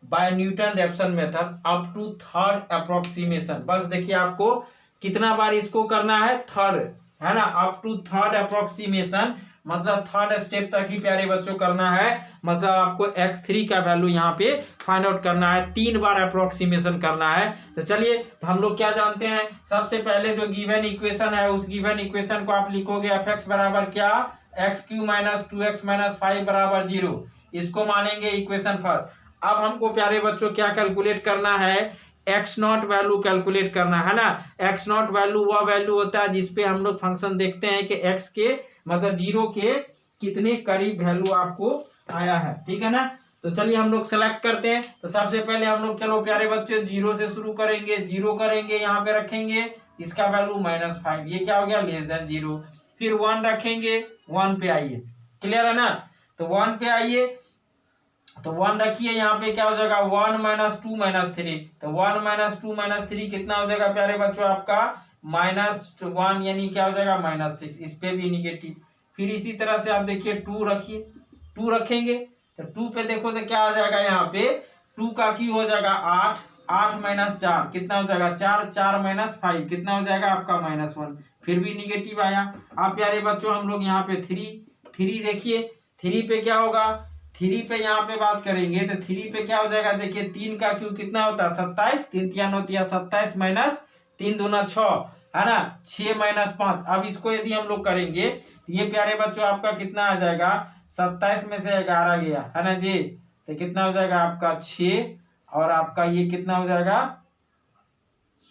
by Newton Raphson method up to third approximation. बस देखिए आपको कितना बार इसको करना है, थर्ड, है ना, अप टू थर्ड अप्रोक्सीमेशन, मतलब थर्ड स्टेप तक ही प्यारे बच्चों करना है, मतलब आपको x3 का वैल्यू यहाँ पे फाइंड आउट करना है, 3 बार अप्रोक्सीमेशन करना है। तो चलिए तो हम लोग क्या जानते हैं, सबसे पहले जो गिवन इक्वेशन है उस गिवन इक्वेशन को आप लिखोगे f(x) बराबर क्या x³ - 2x - 5 बराबर 0, इसको मानेंगे इक्वेशन फर्स्ट। अब हमको प्यारे बच्चों क्या कैलकुलेट करना है, x0 वैल्यू कैलकुलेट करना है ना। x0 वैल्यू वह वैल्यू होता है जिसपे हम लोग फंक्शन देखते हैं कि x के मतलब 0 के कितने करीब वैल्यू आपको आया है, ठीक है ना। तो चलिए हम लोग सेलेक्ट करते हैं। तो सबसे पहले हम लोग चलो प्यारे बच्चे 0 से शुरू करेंगे, 0 करेंगे, यहाँ पे रखेंगे इसका वैल्यू -5, ये क्या हो गया <0। फिर 1 रखेंगे, 1 पे आइए, क्लियर है ना। तो 1 पे आइए, तो 1 रखिए, यहाँ पे क्या हो जाएगा 1 माइनस 2 माइनस 3, तो 1 माइनस 2 माइनस 3 कितना हो जाएगा प्यारे बच्चों आपका -1, यानी क्या हो जाएगा -6, इस पे भी निगेटिव। फिर इसी तरह से आप देखिए 2 रखिए, 2 रखेंगे तो 2 पे देखो तो क्या हो जाएगा, यहाँ पे 2 का क्यू हो जाएगा 8, 8 माइनस 4 कितना हो जाएगा 4, 4 माइनस 5 कितना हो जाएगा आपका -1, फिर भी निगेटिव आया। आप प्यारे बच्चों हम लोग यहाँ पे 3 देखिए, 3 पे क्या होगा, 3 पे यहाँ पे बात करेंगे तो 3 पे क्या हो जाएगा, देखिए 3 का क्यू कितना होता है 27, 3 3 होती 27 माइनस 3 दूना 6 है ना, 6 माइनस 5। अब इसको यदि हम लोग करेंगे तो ये प्यारे बच्चों आपका कितना आ जाएगा, 27 में से 11 गया है ना जी, तो कितना हो जाएगा आपका 6, और आपका ये कितना हो जाएगा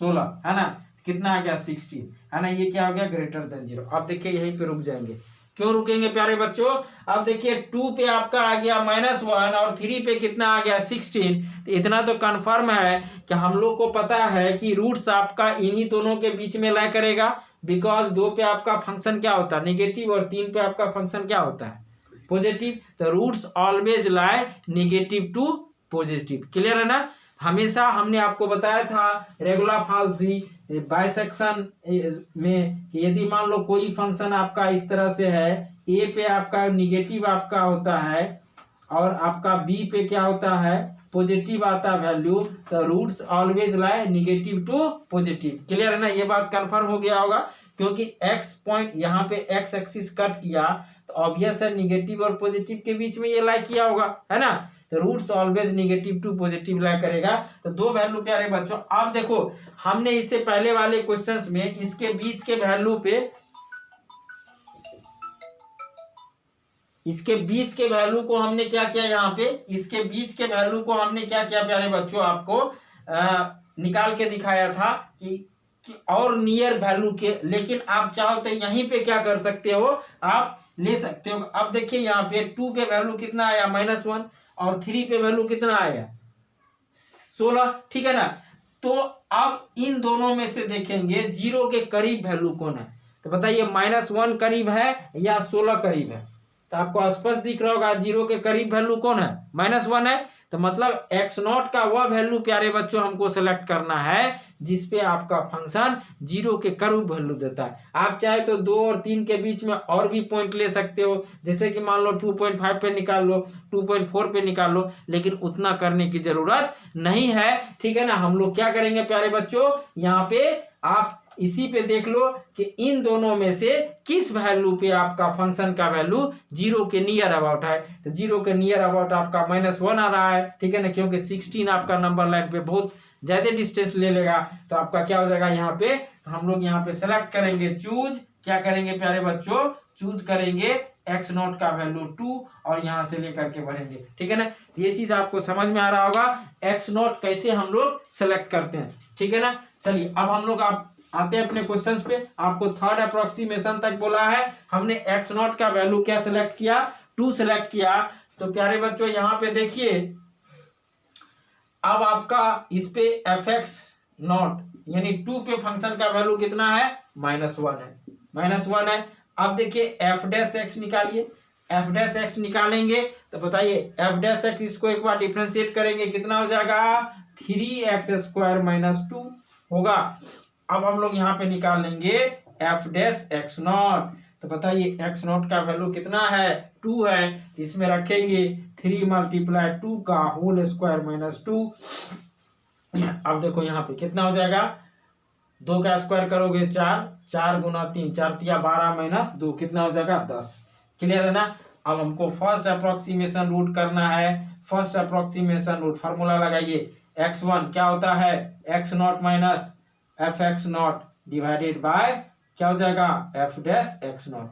16 है ना, कितना आ गया 16 है ना, ये क्या हो गया ग्रेटर देन 0। अब देखिए यहीं पे रुक जाएंगे, क्यों रुकेंगे प्यारे बच्चों, अब देखिए 2 पे आपका आ गया -1 और 3 पे कितना आ गया 16, तो इतना तो कंफर्म है कि हम लोग को पता है कि रूट्स आपका इन्हीं दोनों के बीच में लाई करेगा, बिकॉज 2 पे आपका फंक्शन क्या होता है निगेटिव और 3 पे आपका फंक्शन क्या होता है पॉजिटिव, तो roots always lie negative to positive. Clear है ना, हमेशा हमने आपको बताया था रेगुलर फाल्सी बाइसेक्शन में कि यदि मान लो कोई फंक्शन आपका इस तरह से है, ए पे आपका निगेटिव आपका होता है और आपका बी पे क्या होता है पॉजिटिव आता है वैल्यू, तो roots always lie negative to positive. Clear है ना, ये बात कंफर्म हो गया होगा, क्योंकि एक्स पॉइंट यहाँ पे एक्स एक्सिस कट किया तो ऑब्वियस है निगेटिव और पॉजिटिव के बीच में ये लाई किया होगा है ना, तो roots always negative to positive lie करेगा। तो 2 वैल्यू प्यारे बच्चों, आप देखो हमने इससे पहले वाले क्वेश्चंस में इसके बीच के वैल्यू पे, इसके बीच के वैल्यू को हमने क्या किया, यहाँ पे इसके बीच के वैल्यू को हमने क्या किया प्यारे बच्चों, आपको निकाल के दिखाया था कि और नियर वैल्यू के, लेकिन आप चाहो तो यहीं पे क्या कर सकते हो, आप ले सकते हो। अब देखिए यहाँ पे 2 पे वैल्यू कितना आया -1 और 3 पे वैल्यू कितना आया 16, ठीक है ना। तो अब इन दोनों में से देखेंगे 0 के करीब वैल्यू कौन है, तो बताइए -1 करीब है या 16 करीब है, तो आपको स्पष्ट दिख रहा होगा 0 के करीब वैल्यू कौन है -1 है, तो मतलब x0 का वह वैल्यू प्यारे बच्चों हमको सेलेक्ट करना है जिसपे आपका फंक्शन 0 के करीब वैल्यू देता है। आप चाहे तो 2 और 3 के बीच में और भी पॉइंट ले सकते हो, जैसे कि मान लो 2.5 पे निकाल लो, 2.4 पे निकाल लो, लेकिन उतना करने की जरूरत नहीं है, ठीक है ना। हम लोग क्या करेंगे प्यारे बच्चों, यहाँ पे आप इसी पे देख लो कि इन दोनों में से किस वैल्यू पे आपका फंक्शन का वैल्यू 0 के नियर अबाउट है, तो 0 के नियर अबाउट आपका -1 आ रहा है, ठीक है ना, क्योंकि 16 आपका नंबर लाइन पे बहुत ज्यादा डिस्टेंस ले लेगा, तो आपका क्या हो जाएगा यहाँ पे, तो हम लोग यहाँ पे सेलेक्ट करेंगे चूज, क्या करेंगे प्यारे बच्चों, चूज करेंगे x0 का वैल्यू 2 और यहाँ से लेकर के बढ़ेंगे, ठीक है ना। ये चीज आपको समझ में आ रहा होगा x0 कैसे हम लोग सेलेक्ट करते हैं, ठीक है ना। चलिए अब हम लोग आप आते हैं अपने क्वेश्चंस पे। आपको थर्ड अप्रोक्सीमेशन तक बोला है, हमने x0 का वैल्यू क्या सिलेक्ट किया 2 सिलेक्ट किया, तो प्यारे बच्चों यहाँ पे देखिए अब आपका इस पे fx0 यानी 2 पे फंक्शन का वैल्यू कितना है -1 है। अब देखिए f' निकालिए, f' निकालेंगे तो बताइए f' इसको एक बार डिफरेंशिएट करेंगे कितना हो जाएगा 3x² - 2 होगा। अब हम लोग यहाँ पे निकाल लेंगे f'(x0), तो बताइए x0 का वैल्यू कितना है 2 है, इसमें रखेंगे 3 × 2 का होल स्क्वायर -2। अब देखो यहाँ पे कितना हो जाएगा, 2 का स्क्वायर करोगे 4, 4 × 3 4 × 12 -2 कितना हो जाएगा 10। क्लियर है ना। अब हमको फर्स्ट अप्रोक्सीमेशन रूट करना है, फर्स्ट अप्रोक्सीमेशन रूट फार्मूला लगाइए, x1 क्या होता है x0 - fx0 डिवाइडेड बाय क्या हो जाएगा f'(x0).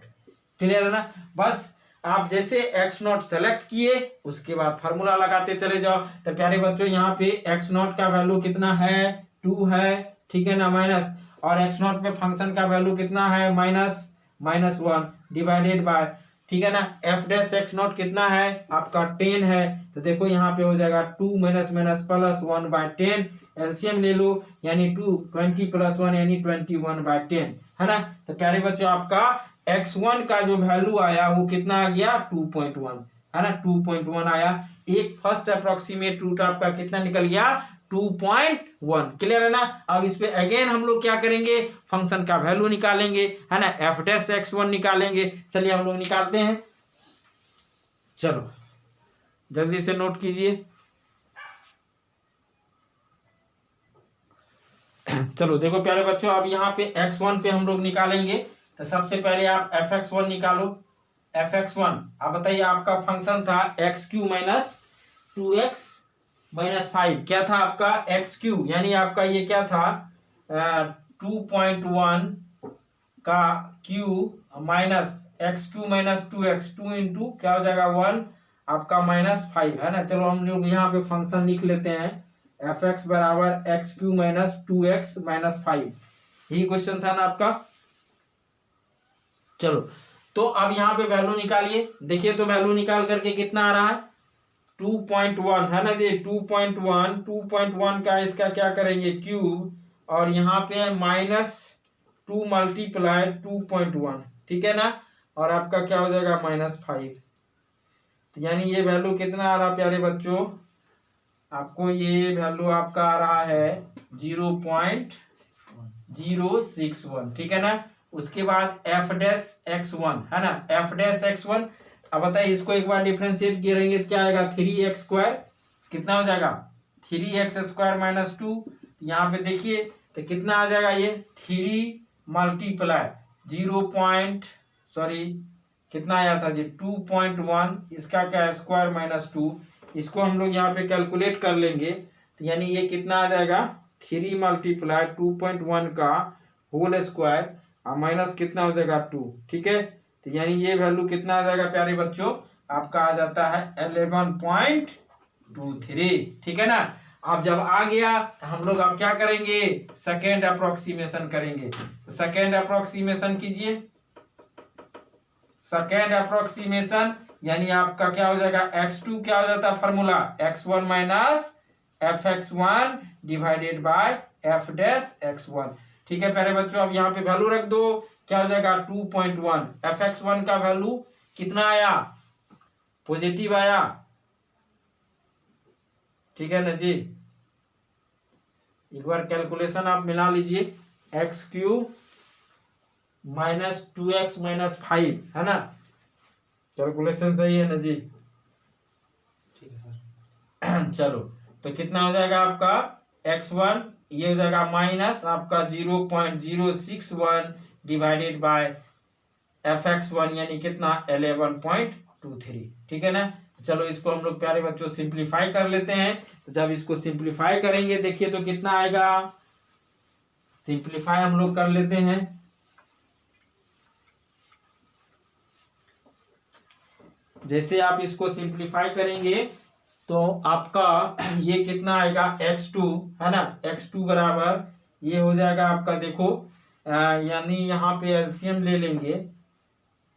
क्लियर है ना। बस आप जैसे x0 सेलेक्ट किए उसके बाद फार्मूला लगाते चले जाओ। तो प्यारे बच्चों यहाँ पे x0 का वैल्यू कितना है 2 है, ठीक है ना, माइनस, और x0 पे फंक्शन का वैल्यू कितना है -1 डिवाइडेड बाय, ठीक है ना, f'(x0) कितना है आपका 10 है, तो देखो यहाँ पे हो जाएगा 2 - +1/10, एलसीएम ले लो यानी 2 20 + 1 यानी 21/10 है ना। तो प्यारे बच्चों आपका x1 का जो वैल्यू आया वो कितना आ गया 2.1 है ना, 2.1 आया। एक फर्स्ट अप्रोक्सीमेट रूट आपका कितना निकल गया, 2.1। क्लियर है ना। अब इस पे अगेन हम लोग क्या करेंगे, फंक्शन का वैल्यू निकालेंगे, है ना, f'(x1) निकालेंगे। चलिए हम लोग निकालते हैं। चलो जल्दी से नोट कीजिए। चलो देखो प्यारे बच्चों, अब यहाँ पे x1 पे हम लोग निकालेंगे। तो सबसे पहले आप f(x1) निकालो। f(x1) आप बताइए, आपका फंक्शन था x³ माइनस 2x माइनस 5। क्या था आपका, x³ यानी आपका ये क्या था, 2.1 का Q minus x³ minus 2x, 2 into क्या हो जाएगा 1 आपका माइनस 5, है ना। चलो हम लोग यहाँ पे फंक्शन लिख लेते हैं, f(x) बराबर x³ माइनस 2x माइनस 5। यही क्वेश्चन था ना आपका। चलो तो अब यहाँ पे वैल्यू निकालिए। देखिए तो वैल्यू निकाल करके कितना आ रहा है, 2.1, है ना जी। 2.1 का इसका क्या करेंगे, क्यूब, और यहाँ पे -2 मल्टीप्लाई 2.1, ठीक है ना। और आपका क्या हो जाएगा -5। तो यानी ये वैल्यू कितना आ रहा प्यारे बच्चों, आपको ये वैल्यू आपका आ रहा है 0.061, ठीक है ना। उसके बाद f'(x1) है ना, f'(x1), अब बताइए इसको एक बार डिफरेंशिएट करेंगे तो क्या आएगा, 3x², कितना हो जाएगा 3x² माइनस 2। यहाँ पे देखिए तो कितना आ जाएगा, ये 3 मल्टीप्लाई 0. कितना आया था जी 2.1, इसका क्या स्क्वायर माइनस 2। इसको हम लोग यहाँ पे कैलकुलेट कर लेंगे तो यानी ये कितना आ जाएगा, 3 मल्टीप्लाई 2.1 का होल स्क्वायर और माइनस कितना हो जाएगा 2, ठीक है। तो यानी ये वैल्यू कितना आ जाएगा प्यारे बच्चों, आपका आ जाता है 11.23, ठीक है ना। अब जब आ गया तो हम लोग अब क्या करेंगे, सेकेंड अप्रोक्सीमेशन करेंगे। सेकेंड अप्रोक्सीमेशन कीजिए। सेकेंड अप्रोक्सीमेशन यानी आपका क्या हो जाएगा, x2 क्या हो जाता है formula, x1 minus f(x1) divided by f'(x1), ठीक है प्यारे बच्चों। अब यहाँ पे वैल्यू रख दो, क्या हो जाएगा 2.1। f(x1) का वैल्यू कितना आया, पॉजिटिव आया, ठीक है ना जी। एक बार कैलकुलेशन आप मिला लीजिए, x³ माइनस 2x माइनस 5, है ना। कैलकुलेशन सही है ना जी, ठीक है सर। चलो तो कितना हो जाएगा आपका x1, ये हो जाएगा माइनस आपका 0.061 डिवाइडेड बाय f(x1) यानी कितना 11.23, ठीक है ना। चलो इसको हम लोग प्यारे बच्चों सिंप्लीफाई कर लेते हैं। तो जब इसको सिंप्लीफाई करेंगे देखिए तो कितना आएगा, सिंप्लीफाई हम लोग कर लेते हैं। जैसे आप इसको सिंप्लीफाई करेंगे तो आपका ये कितना आएगा, x2, है ना, x2 बराबर ये हो जाएगा आपका, देखो यानी यहाँ पे एलसीएम ले लेंगे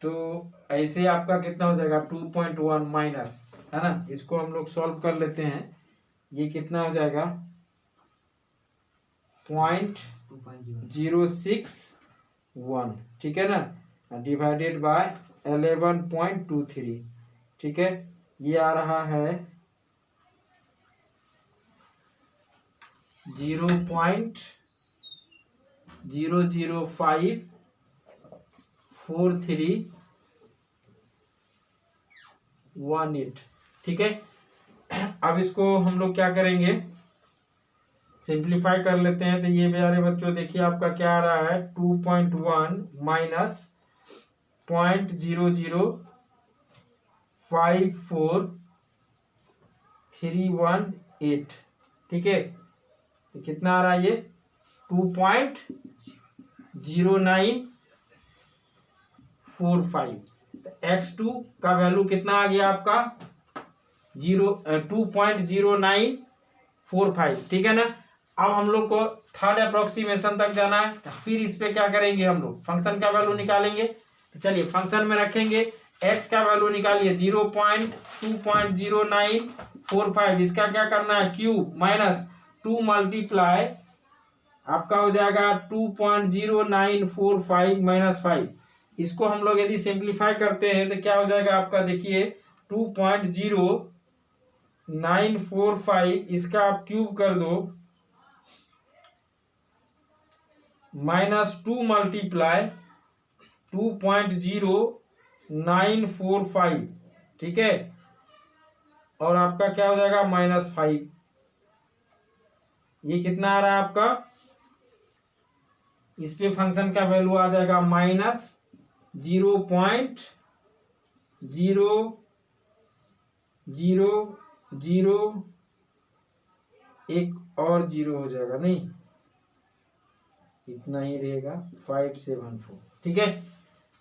तो ऐसे आपका कितना हो जाएगा 2.1 माइनस, है ना। इसको हम लोग सॉल्व कर लेते हैं, ये कितना हो जाएगा 0.061, ठीक है ना, डिवाइडेड बाय 11.23, ठीक है। ये आ रहा है 0.0054318, ठीक है। अब इसको हम लोग क्या करेंगे, सिंप्लीफाई कर लेते हैं। तो ये प्यारे बच्चों देखिए आपका क्या आ रहा है, 2.1 माइनस 0.05438, ठीक है। तो कितना आ रहा है ये 2.0945। तो x2 का वैल्यू कितना आ गया आपका 2.0945, ठीक है ना। अब हम लोग को थर्ड अप्रोक्सीमेशन तक जाना है, तो फिर इस पे क्या करेंगे, हम लोग फंक्शन का वैल्यू निकालेंगे। तो चलिए फंक्शन में रखेंगे, x का वैल्यू निकालिए 0.2.0945, इसका क्या करना है क्यूब माइनस 2 मल्टीप्लाई आपका हो जाएगा 2.0945 माइनस 5। इसको हम लोग यदि सिंप्लीफाई करते हैं तो क्या हो जाएगा आपका, देखिए 2.0945 इसका आप क्यूब कर दो -2 मल्टीप्लाई 2.0945, ठीक है, और आपका क्या हो जाएगा -5। ये कितना आ रहा है आपका, इस पे फंक्शन का वैल्यू आ जाएगा -0.0001 और 0 हो जाएगा, नहीं इतना ही रहेगा 574, ठीक है।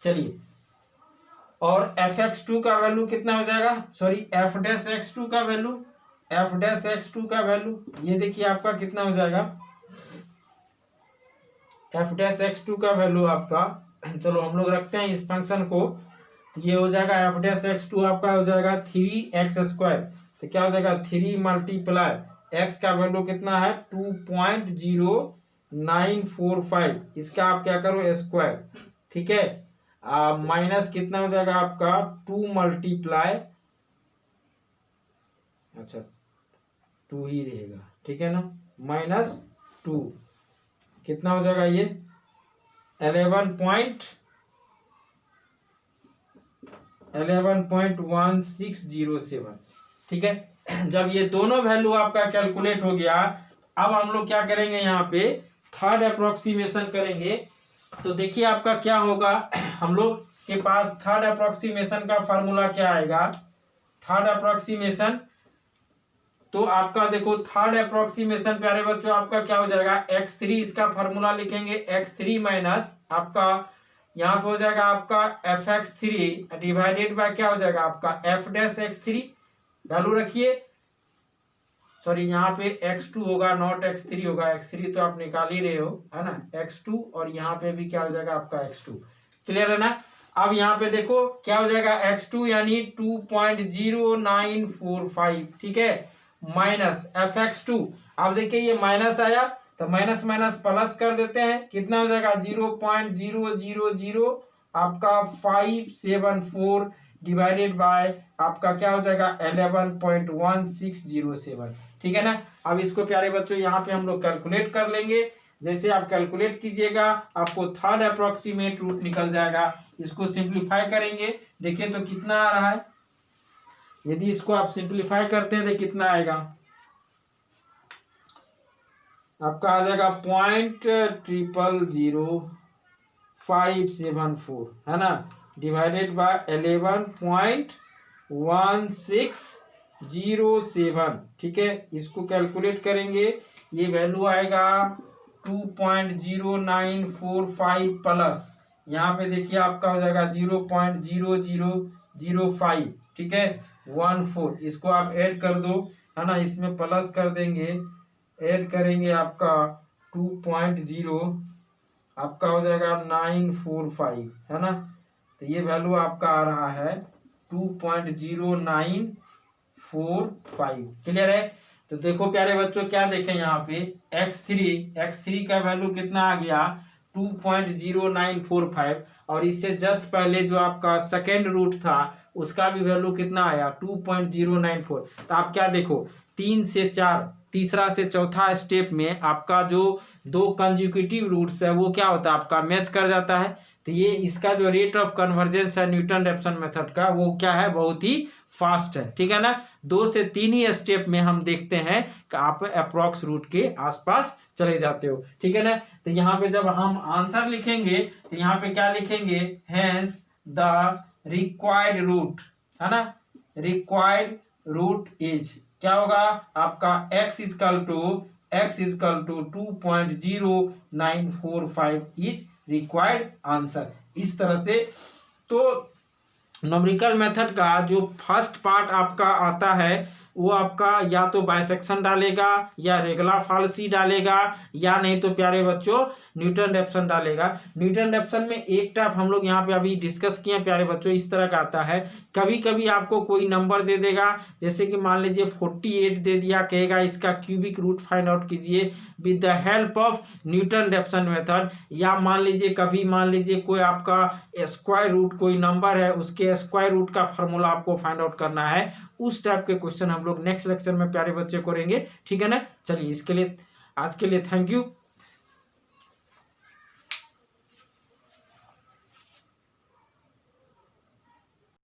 चलिए, और fx2 का वैल्यू कितना हो जाएगा, सॉरी f'(x2) का वैल्यू, f'(x2) का वैल्यू ये देखिए आपका कितना हो जाएगा, f'(x2) का वैल्यू आपका, चलो हम लोग रखते हैं इस फंक्शन को, तो ये हो जाएगा f'(x2) आपका हो जाएगा 3x²। तो क्या हो जाएगा 3 मल्टीप्लाई x का वैल्यू कितना है 2.0945, इसका आप क्या करो स्क्वायर, ठीक है, माइनस कितना हो जाएगा आपका 2 मल्टीप्लाई, अच्छा 2 ही रहेगा, ठीक है ना, -2 कितना हो जाएगा ये 11.1607, ठीक है। जब ये दोनों वैल्यू आपका कैलकुलेट हो गया, अब हम लोग क्या करेंगे, यहाँ पे थर्ड अप्रोक्सीमेशन करेंगे। तो देखिए आपका क्या होगा, हम लोग के पास थर्ड अप्रोक्सीमेशन का फॉर्मूला क्या आएगा, थर्ड अप्रोक्सीमेशन, तो आपका देखो थर्ड अप्रोक्सीमेशन प्यारे बच्चों आपका क्या हो जाएगा x3, इसका फॉर्मूला लिखेंगे x3 माइनस आपका यहाँ पे हो जाएगा आपका fx3 डिवाइडेड बाय क्या हो जाएगा आपका f'(x3) वैल्यू रखिए, सॉरी यहाँ पे x2 होगा नॉट x3 होगा, x3 तो आप निकाल ही रहे हो है ना, x2 और यहाँ पे भी क्या हो जाएगा आपका x2, क्लियर है ना। अब यहाँ पे देखो क्या हो जाएगा x2 यानी 2.0945, ठीक है, माइनस fx2, अब देखिए ये माइनस आया तो माइनस माइनस प्लस कर देते हैं, कितना हो जाएगा 0.000 आपका 574 डिवाइडेड बाय आपका क्या हो जाएगा 11.1607, ठीक है ना। अब इसको प्यारे बच्चों यहाँ पे हम लोग कैलकुलेट कर लेंगे, जैसे आप कैलकुलेट कीजिएगा आपको थर्ड अप्रोक्सीमेट रूट निकल जाएगा, इसको सिंप्लीफाई करेंगे, देखिए तो कितना आ रहा है, यदि इसको आप सिंप्लीफाई करते हैं तो कितना आएगा आपका आ जाएगा 0.000574 है ना, डिवाइडेड बाय 11.1607, ठीक है, इसको कैलकुलेट करेंगे, ये वैल्यू आएगा 2.0945 प्लस यहाँ पे देखिए आपका हो जाएगा 0.0005, ठीक है 14, इसको आप ऐड कर दो है ना, इसमें प्लस कर देंगे, ऐड करेंगे आपका 2.0 आपका हो जाएगा 945 है ना, तो ये वैल्यू आपका आ रहा है 2.0945, क्लियर है। तो देखो प्यारे बच्चों क्या देखें यहाँ पे x3 का वैल्यू कितना आ गया 2.0945, और इससे जस्ट पहले जो आपका सेकेंड रूट था उसका भी वैल्यू कितना आया 2.094। तो आप क्या देखो 3 से 4 तीसरा से चौथा स्टेप में आपका जो दो कंजिक्यूटिव रूट्स है वो क्या होता है आपका मैच कर जाता है, तो ये इसका जो रेट ऑफ कन्वर्जेंस है न्यूटन रैप्सन मेथड का वो क्या है बहुत ही फास्ट है, ठीक है ना। 2 से 3 ही स्टेप में हम देखते हैं कि आप अप्रॉक्स रूट के आसपास चले जाते हो, ठीक है ना। तो यहाँ पे जब हम आंसर लिखेंगे तो यहाँ पे क्या लिखेंगे, हैंस द रिक्वायर्ड रूट है ना, रिक्वायर्ड रूट इज क्या होगा आपका x equal to 2.0945 is required answer. इस तरह से तो न्यूमेरिकल मेथड का जो फर्स्ट पार्ट आपका आता है वो आपका या तो बाइसेक्शन डालेगा या रेगुलर फाल्सी डालेगा या नहीं तो प्यारे बच्चों न्यूटन रेफसन डालेगा। न्यूटन रेफसन में एक टाइप हम लोग यहाँ पे अभी डिस्कस किए प्यारे बच्चों, इस तरह का आता है। कभी कभी आपको कोई नंबर दे देगा, जैसे कि मान लीजिए 48 दे दिया, कहेगा इसका क्यूबिक रूट फाइंड आउट कीजिए with the help of Newton Raphson method. या मान लीजिए कोई आपका स्क्वायर रूट कोई नंबर है, उसके स्क्वायर रूट का फार्मूला आपको फाइंड आउट करना है। उस टाइप के क्वेश्चन हम लोग नेक्स्ट लेक्चर में प्यारे बच्चे करेंगे, ठीक है ना। चलिए इसके लिए आज के लिए थैंक यू।